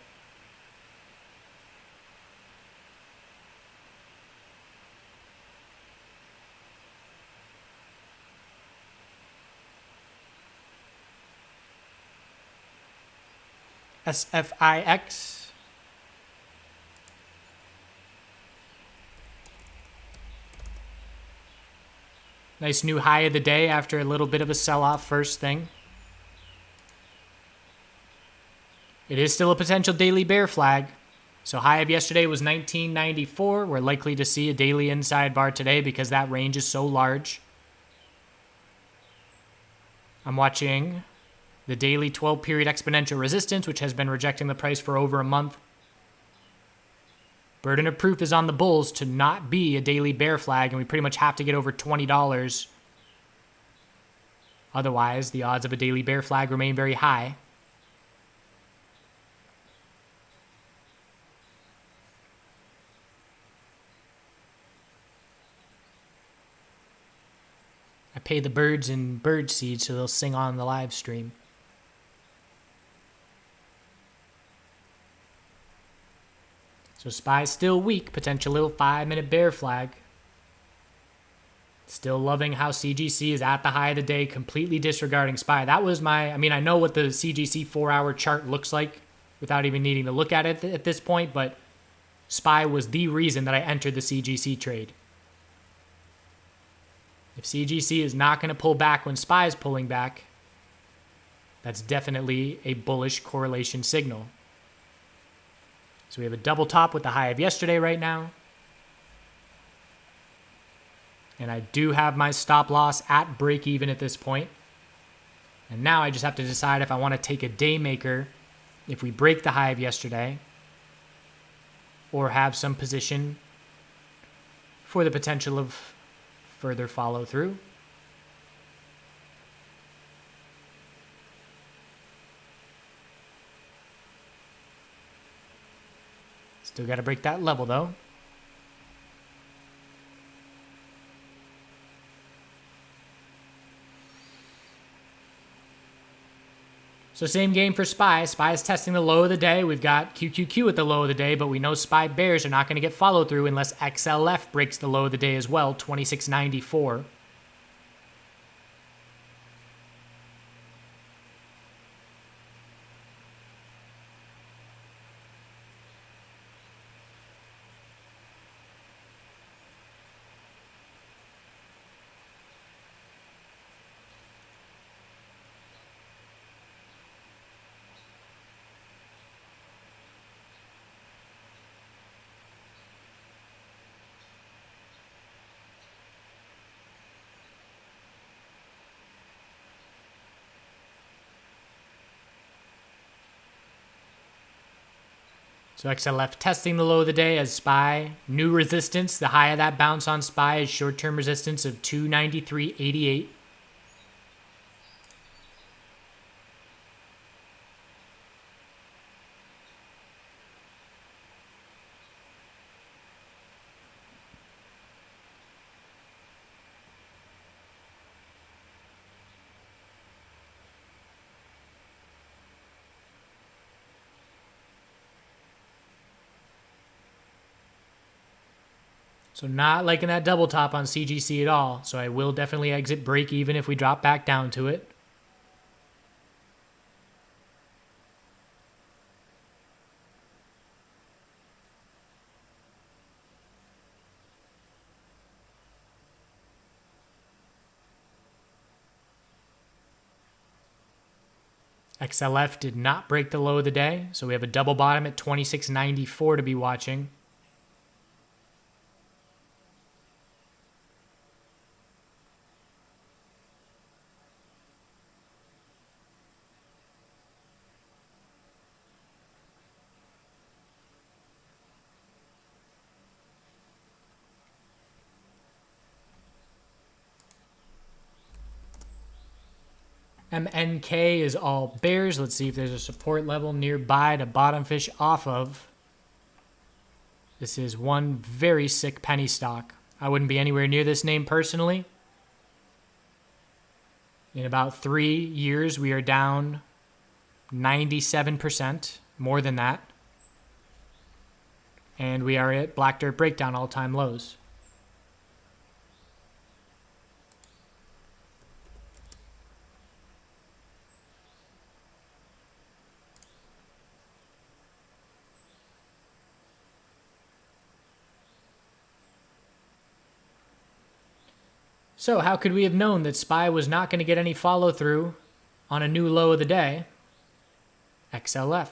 SFIX. Nice new high of the day after a little bit of a sell-off first thing. It is still a potential daily bear flag. So high of yesterday was 1994. We're likely to see a daily inside bar today because that range is so large. I'm watching the daily 12-period exponential resistance, which has been rejecting the price for over a month. Burden of proof is on the bulls to not be a daily bear flag, and we pretty much have to get over $20. Otherwise, the odds of a daily bear flag remain very high. I pay the birds in bird seed so they'll sing on the live stream. So SPY's still weak, potential little 5-minute bear flag. Still loving how CGC is at the high of the day, completely disregarding SPY. That was I know what the CGC 4-hour chart looks like without even needing to look at it at this point, but SPY was the reason that I entered the CGC trade. If CGC is not going to pull back when SPY is pulling back, that's definitely a bullish correlation signal. So we have a double top with the high of yesterday right now. And I do have my stop loss at break even at this point. And now I just have to decide if I want to take a day maker if we break the high of yesterday, or have some position for the potential of further follow through. Still got to break that level though. So same game for SPY. SPY is testing the low of the day. We've got QQQ at the low of the day, but we know SPY bears are not going to get follow through unless XLF breaks the low of the day as well, 2694. So XLF testing the low of the day as SPY. New resistance. The high of that bounce on SPY is short-term resistance of 293.88. So not liking that double top on CGC at all. So I will definitely exit break even if we drop back down to it. XLF did not break the low of the day. So we have a double bottom at 2694 to be watching. MNK is all bears. Let's see if there's a support level nearby to bottom fish off of. This is one very sick penny stock. I wouldn't be anywhere near this name personally. In about 3 years, we are down 97%, more than that. And we are at Black Dirt Breakdown all-time lows. So how could we have known that SPY was not going to get any follow-through on a new low of the day? XLF.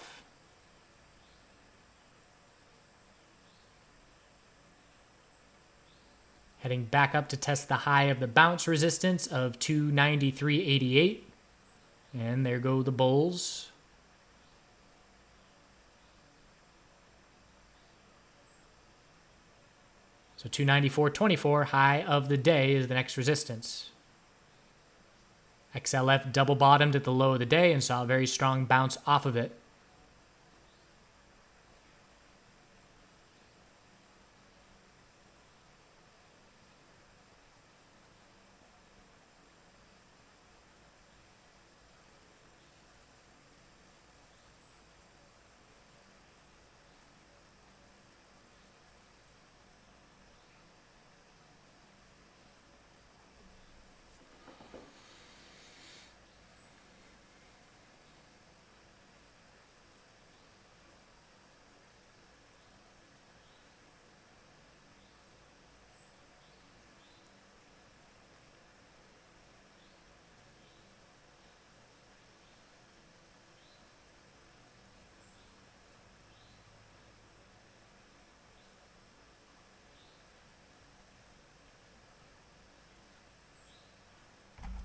Heading back up to test the high of the bounce resistance of 293.88. And there go the bulls. So 294.24, high of the day, is the next resistance. XLF double bottomed at the low of the day and saw a very strong bounce off of it.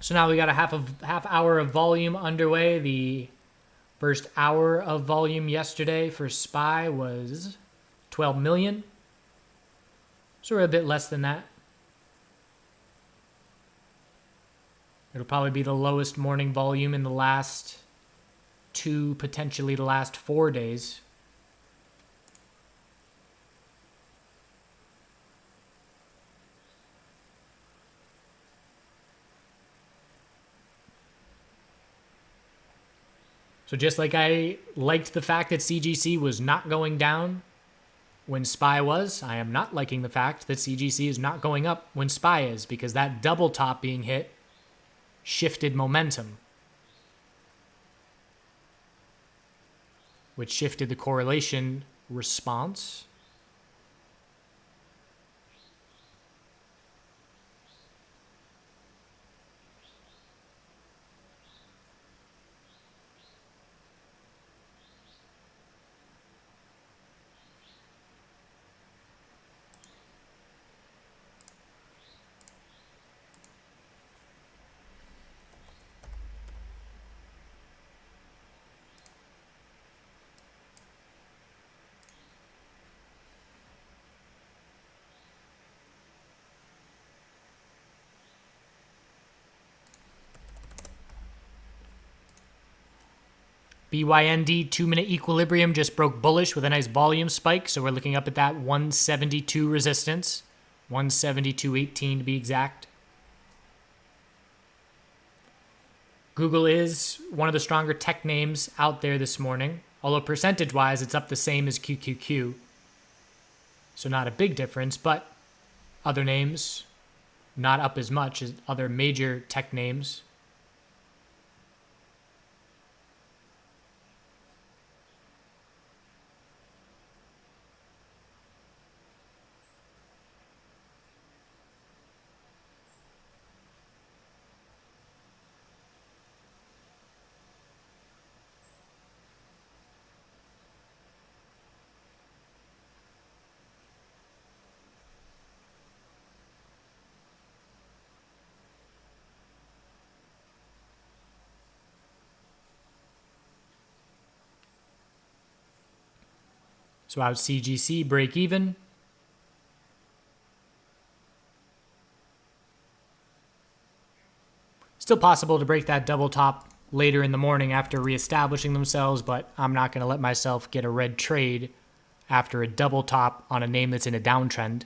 So now we got a half hour of volume underway. The first hour of volume yesterday for SPY was 12 million. So we're a bit less than that. It'll probably be the lowest morning volume in the last 2, potentially the last 4 days. So just like I liked the fact that CGC was not going down when SPY was, I am not liking the fact that CGC is not going up when SPY is, because that double top being hit shifted momentum, which shifted the correlation response. BYND 2-minute equilibrium just broke bullish with a nice volume spike. So we're looking up at that 172 resistance, 172.18 to be exact. Google is one of the stronger tech names out there this morning, although percentage-wise it's up the same as QQQ. So not a big difference, but other names not up as much as other major tech names. So out CGC break even. Still possible to break that double top later in the morning after reestablishing themselves, but I'm not going to let myself get a red trade after a double top on a name that's in a downtrend.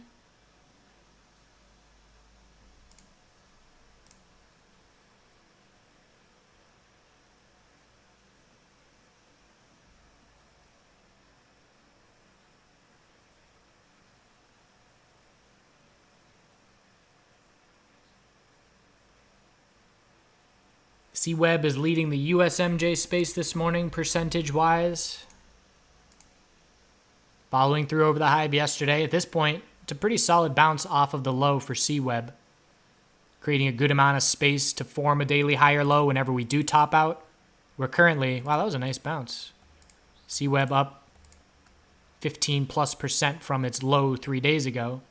C-Web is leading the USMJ space this morning percentage-wise. Following through over the high of yesterday. At this point, it's a pretty solid bounce off of the low for C-Web. Creating a good amount of space to form a daily higher low whenever we do top out. We're currently, wow, that was a nice bounce. C-Web up 15+% from its low 3 days ago.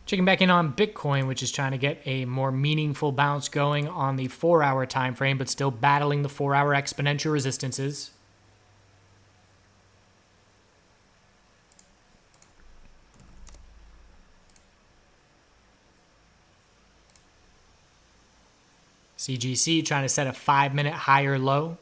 Checking back in on Bitcoin, which is trying to get a more meaningful bounce going on the 4-hour time frame, but still battling the 4-hour exponential resistances. CGC trying to set a 5-minute higher low.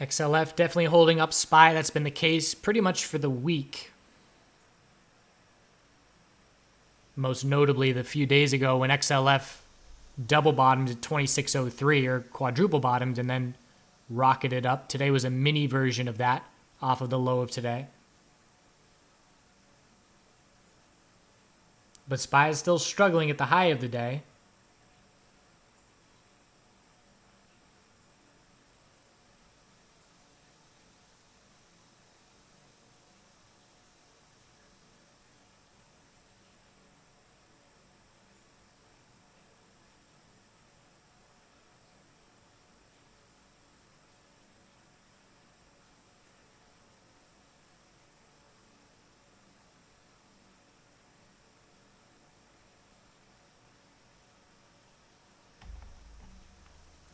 XLF definitely holding up SPY. That's been the case pretty much for the week. Most notably the few days ago when XLF double bottomed at 2603 or quadruple bottomed and then rocketed up. Today was a mini version of that off of the low of today. But SPY is still struggling at the high of the day.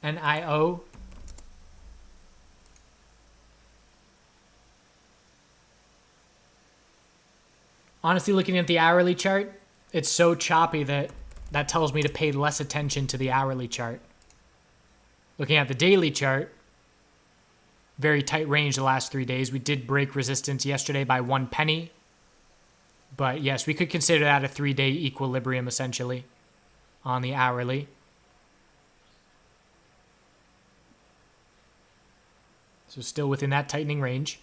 NIO. Honestly, looking at the hourly chart, it's so choppy that tells me to pay less attention to the hourly chart. Looking at the daily chart, very tight range the last 3 days. We did break resistance yesterday by 1 penny. But yes, we could consider that a 3-day equilibrium essentially on the hourly. So still within that tightening range.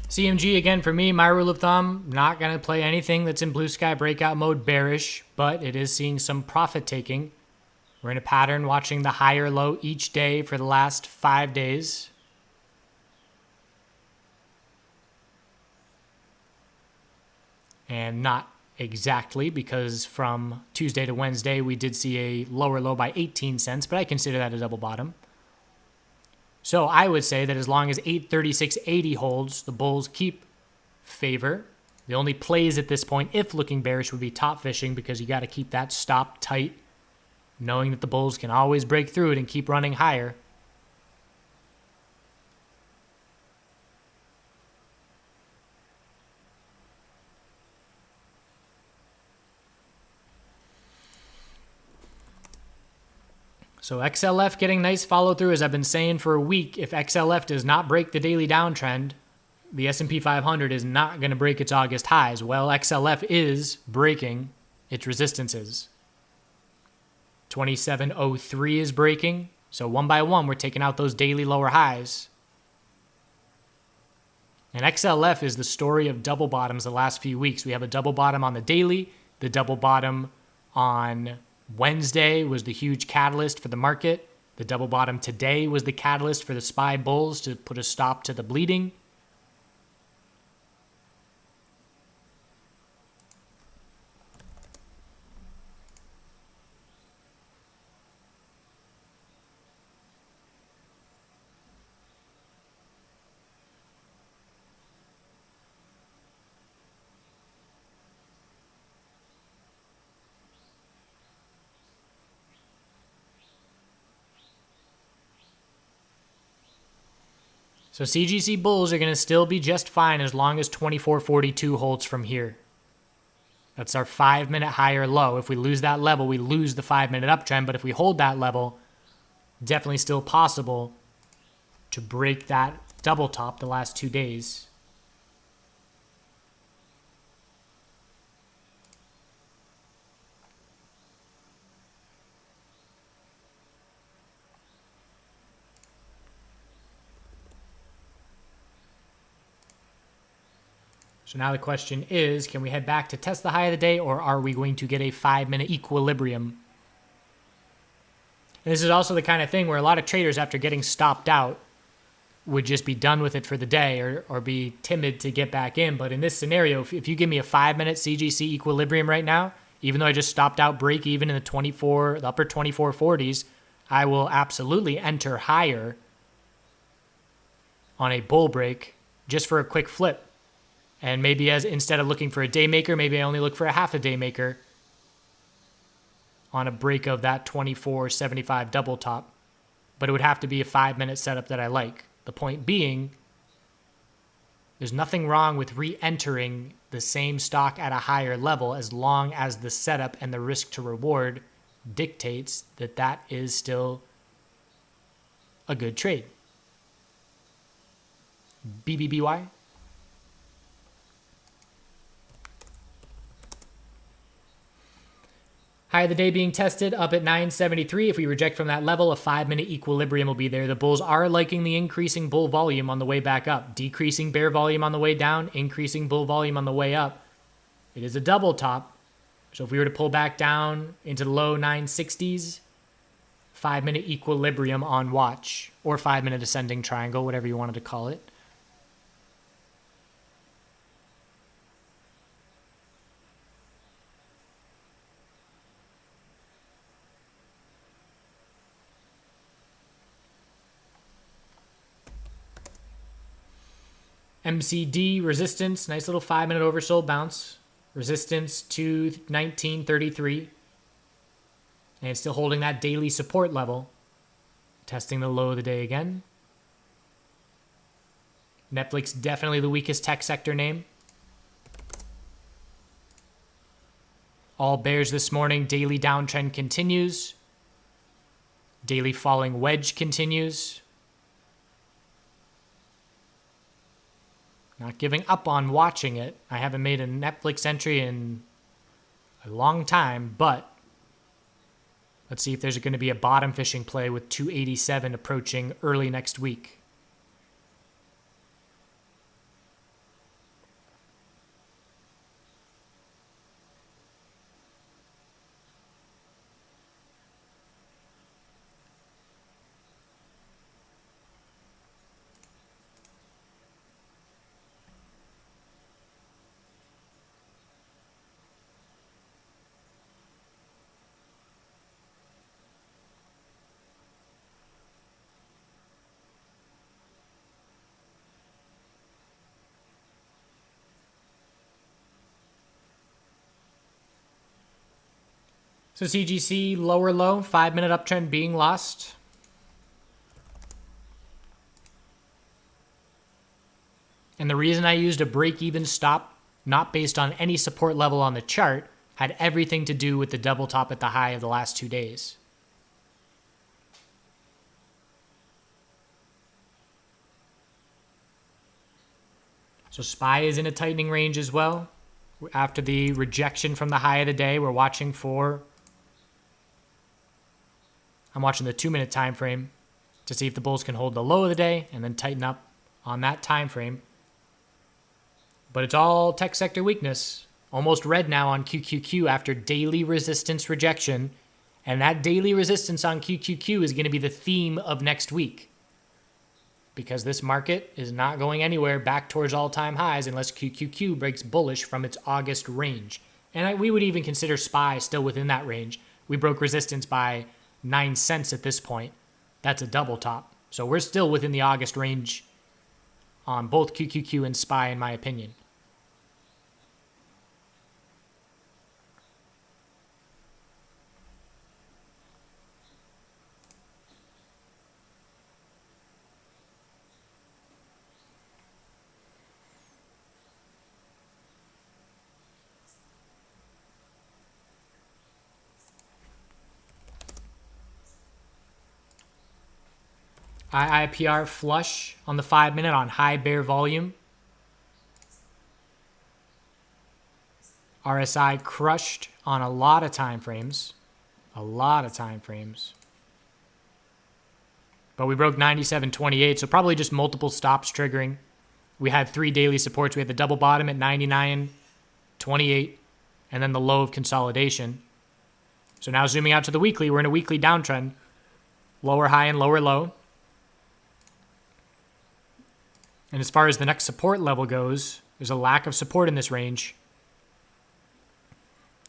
CMG, again, for me, my rule of thumb, not going to play anything that's in blue sky breakout mode bearish, but it is seeing some profit taking. We're in a pattern watching the higher low each day for the last 5 days. And not exactly, because from Tuesday to Wednesday, we did see a lower low by 18 cents, but I consider that a double bottom. So I would say that as long as 836.80 holds, the bulls keep favor. The only plays at this point, if looking bearish, would be top fishing, because you got to keep that stop tight, knowing that the bulls can always break through it and keep running higher. So XLF getting nice follow through, as I've been saying for a week. If XLF does not break the daily downtrend, the S&P 500 is not going to break its August highs. Well, XLF is breaking its resistances. 2703 is breaking. So one by one, we're taking out those daily lower highs. And XLF is the story of double bottoms the last few weeks. We have a double bottom on the daily. The double bottom on Wednesday was the huge catalyst for the market. The double bottom today was the catalyst for the SPY bulls to put a stop to the bleeding. So CGC bulls are going to still be just fine as long as 2442 holds from here. That's our 5-minute high or low. If we lose that level, we lose the 5-minute uptrend. But if we hold that level, definitely still possible to break that double top the last 2 days. So now the question is, can we head back to test the high of the day, or are we going to get a 5-minute equilibrium? And this is also the kind of thing where a lot of traders, after getting stopped out, would just be done with it for the day, or be timid to get back in. But in this scenario, if you give me a 5-minute CGC equilibrium right now, even though I just stopped out break even in the upper 2440s, I will absolutely enter higher on a bull break just for a quick flip. And maybe instead of looking for a day maker, maybe I only look for a half a day maker on a break of that 2475 double top. But it would have to be a 5-minute setup that I like. The point being, there's nothing wrong with re-entering the same stock at a higher level as long as the setup and the risk to reward dictates that that is still a good trade. BBBY. High of the day being tested up at 973. If we reject from that level, a 5-minute equilibrium will be there. The bulls are liking the increasing bull volume on the way back up, decreasing bear volume on the way down, increasing bull volume on the way up. It is a double top. So if we were to pull back down into the low 960s, 5-minute equilibrium on watch, or 5-minute ascending triangle, whatever you wanted to call it. MCD resistance, nice little 5-minute oversold bounce. Resistance to 1933. And it's still holding that daily support level. Testing the low of the day again. Netflix definitely the weakest tech sector name. All bears this morning. Daily downtrend continues. Daily falling wedge continues. Not giving up on watching it. I haven't made a Netflix entry in a long time, but let's see if there's going to be a bottom fishing play with 287 approaching early next week. So CGC, lower low, 5-minute uptrend being lost. And the reason I used a break-even stop, not based on any support level on the chart, had everything to do with the double top at the high of the last 2 days. So SPY is in a tightening range as well. After the rejection from the high of the day, we're watching for... I'm watching the 2-minute time frame to see if the bulls can hold the low of the day and then tighten up on that time frame. But it's all tech sector weakness. Almost red now on QQQ after daily resistance rejection. And that daily resistance on QQQ is going to be the theme of next week. Because this market is not going anywhere back towards all-time highs unless QQQ breaks bullish from its August range. And we would even consider SPY still within that range. We broke resistance by 9 cents at this point. That's a double top. So we're still within the August range on both QQQ and SPY, in my opinion. IIPR flush on the 5-minute on high bear volume. RSI crushed on a lot of time frames. A lot of time frames. But we broke 97.28, so probably just multiple stops triggering. We had 3 daily supports. We had the double bottom at 99.28, and then the low of consolidation. So now zooming out to the weekly, we're in a weekly downtrend. Lower high and lower low. And as far as the next support level goes, there's a lack of support in this range.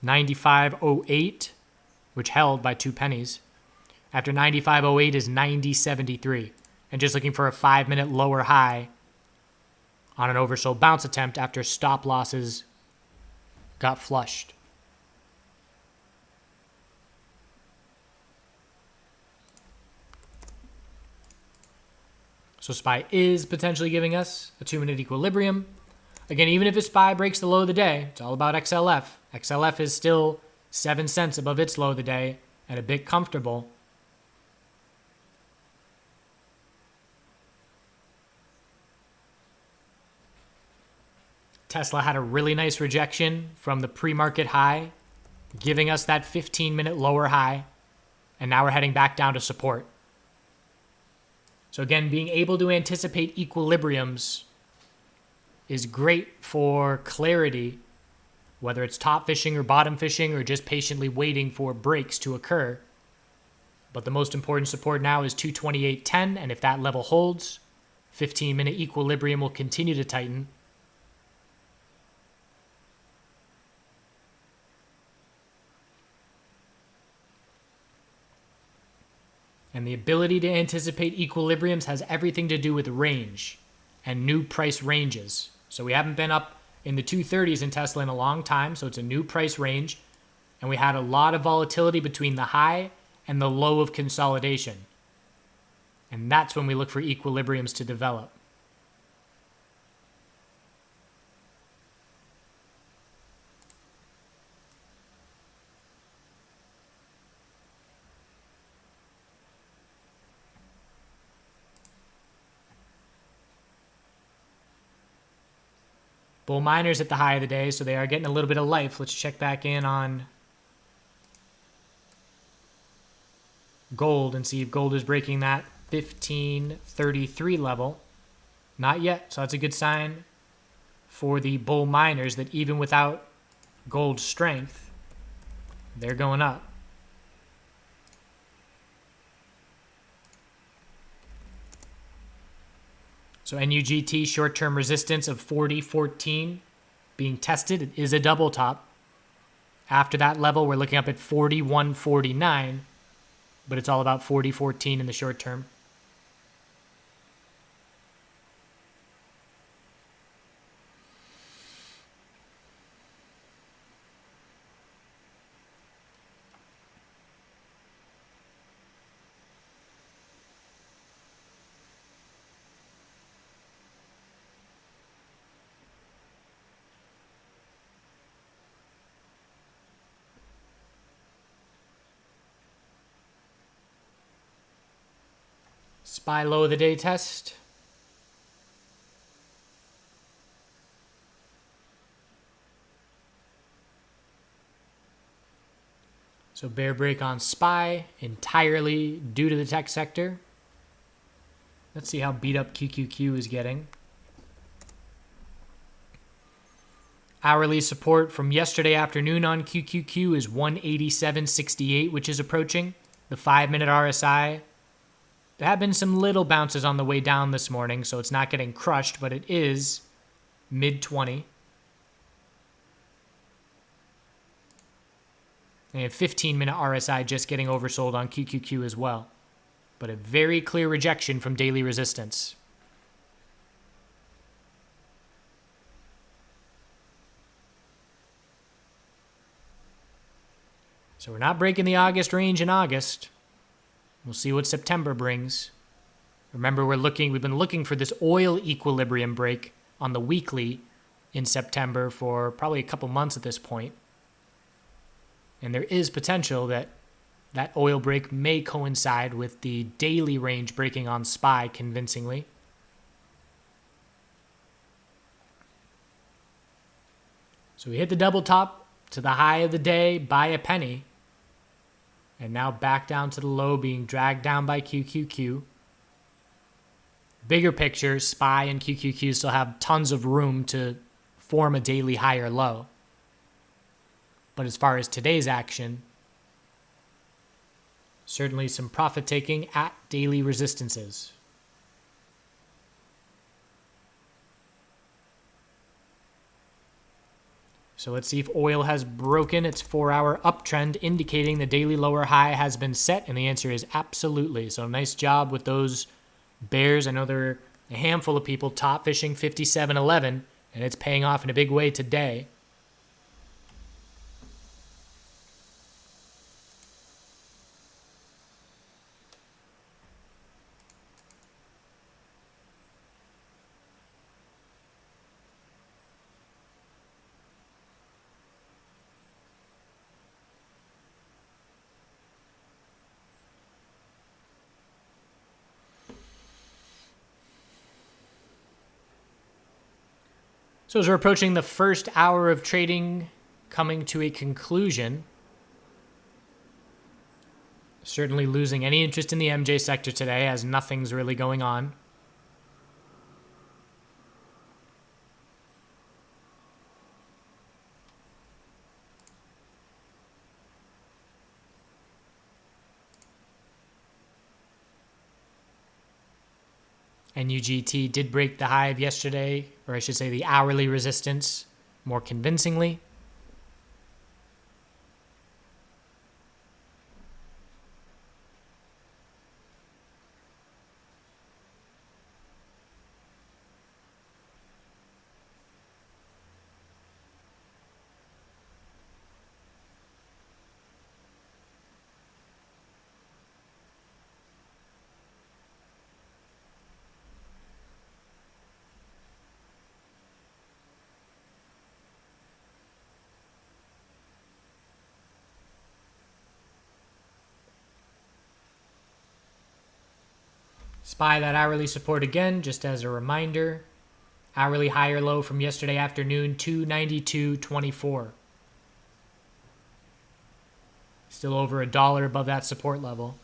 95.08, which held by 2 pennies. After 95.08 is 90.73. And just looking for a 5-minute lower high on an oversold bounce attempt after stop losses got flushed. So SPY is potentially giving us a 2-minute equilibrium. Again, even if a SPY breaks the low of the day, it's all about XLF. XLF is still 7 cents above its low of the day and a bit comfortable. Tesla had a really nice rejection from the pre-market high, giving us that 15-minute lower high, and now we're heading back down to support. So again, being able to anticipate equilibriums is great for clarity, whether it's top fishing or bottom fishing or just patiently waiting for breaks to occur. But the most important support now is 228.10, and if that level holds, 15-minute equilibrium will continue to tighten. And the ability to anticipate equilibriums has everything to do with range and new price ranges. So we haven't been up in the 230s in Tesla in a long time, so it's a new price range. And we had a lot of volatility between the high and the low of consolidation. And that's when we look for equilibriums to develop. Bull miners at the high of the day, so they are getting a little bit of life. Let's check back in on gold and see if gold is breaking that 1533 level. Not yet, so that's a good sign for the bull miners that even without gold strength, they're going up. So NUGT short-term resistance of 40.14 being tested. It is a double top. After that level, we're looking up at 41.49, but it's all about 40.14 in the short term. SPY low of the day test. So bear break on SPY entirely due to the tech sector. Let's see how beat up QQQ is getting. Hourly support from yesterday afternoon on QQQ is 187.68, which is approaching the 5-minute RSI. There have been some little bounces on the way down this morning, so it's not getting crushed, but it is mid-20. And 15-minute RSI just getting oversold on QQQ as well. But a very clear rejection from daily resistance. So we're not breaking the August range in August. We'll see what September brings. Remember, we've been looking for this oil equilibrium break on the weekly in September for probably a couple months at this point. And there is potential that that oil break may coincide with the daily range breaking on SPY convincingly. So we hit the double top to the high of the day by a penny. And now back down to the low, being dragged down by QQQ. Bigger picture, SPY and QQQ still have tons of room to form a daily high or low. But as far as today's action, certainly some profit taking at daily resistances. So let's see if oil has broken its 4-hour uptrend, indicating the daily lower high has been set, and the answer is absolutely. So nice job with those bears. I know there are a handful of people top fishing 57.11, and it's paying off in a big way today. So as we're approaching the first hour of trading coming to a conclusion, certainly losing any interest in the MJ sector today as nothing's really going on. NUGT did break the high of yesterday, or I should say the hourly resistance, more convincingly. SPY that hourly support again, just as a reminder. Hourly high or low from yesterday afternoon, 292.24. Still over $1 above that support level.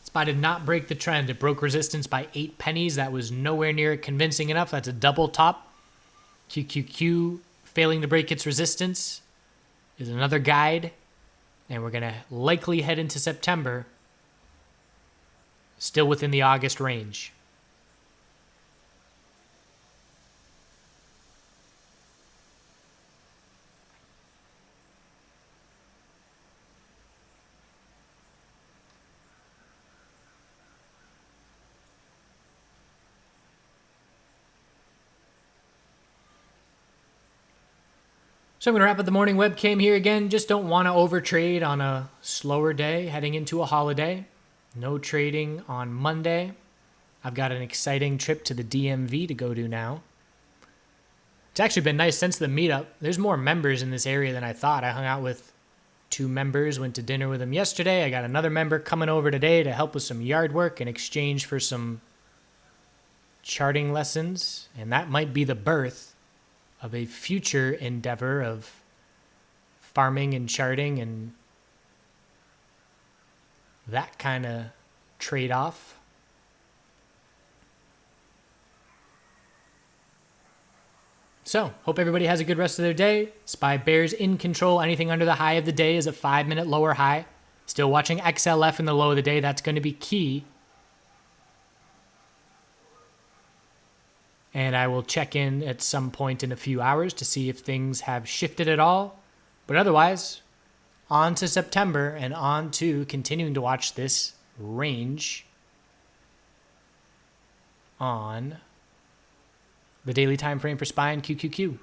SPY did not break the trend. It broke resistance by 8 pennies. That was nowhere near convincing enough. That's a double top. QQQ failing to break its resistance is another guide. And we're going to likely head into September still within the August range. So I'm going to wrap up the morning webcam here again. Just don't want to overtrade on a slower day heading into a holiday. No trading on Monday. I've got an exciting trip to the DMV to go to now. It's actually been nice since the meetup. There's more members in this area than I thought. I hung out with 2 members, went to dinner with them yesterday. I got another member coming over today to help with some yard work in exchange for some charting lessons. And that might be the birth of a future endeavor of farming and charting and that kind of trade-off. So, hope everybody has a good rest of their day. SPY bears in control. Anything under the high of the day is a 5-minute lower high. Still watching XLF in the low of the day. That's going to be key. And I will check in at some point in a few hours to see if things have shifted at all. But otherwise, on to September and on to continuing to watch this range on the daily time frame for SPY and QQQ.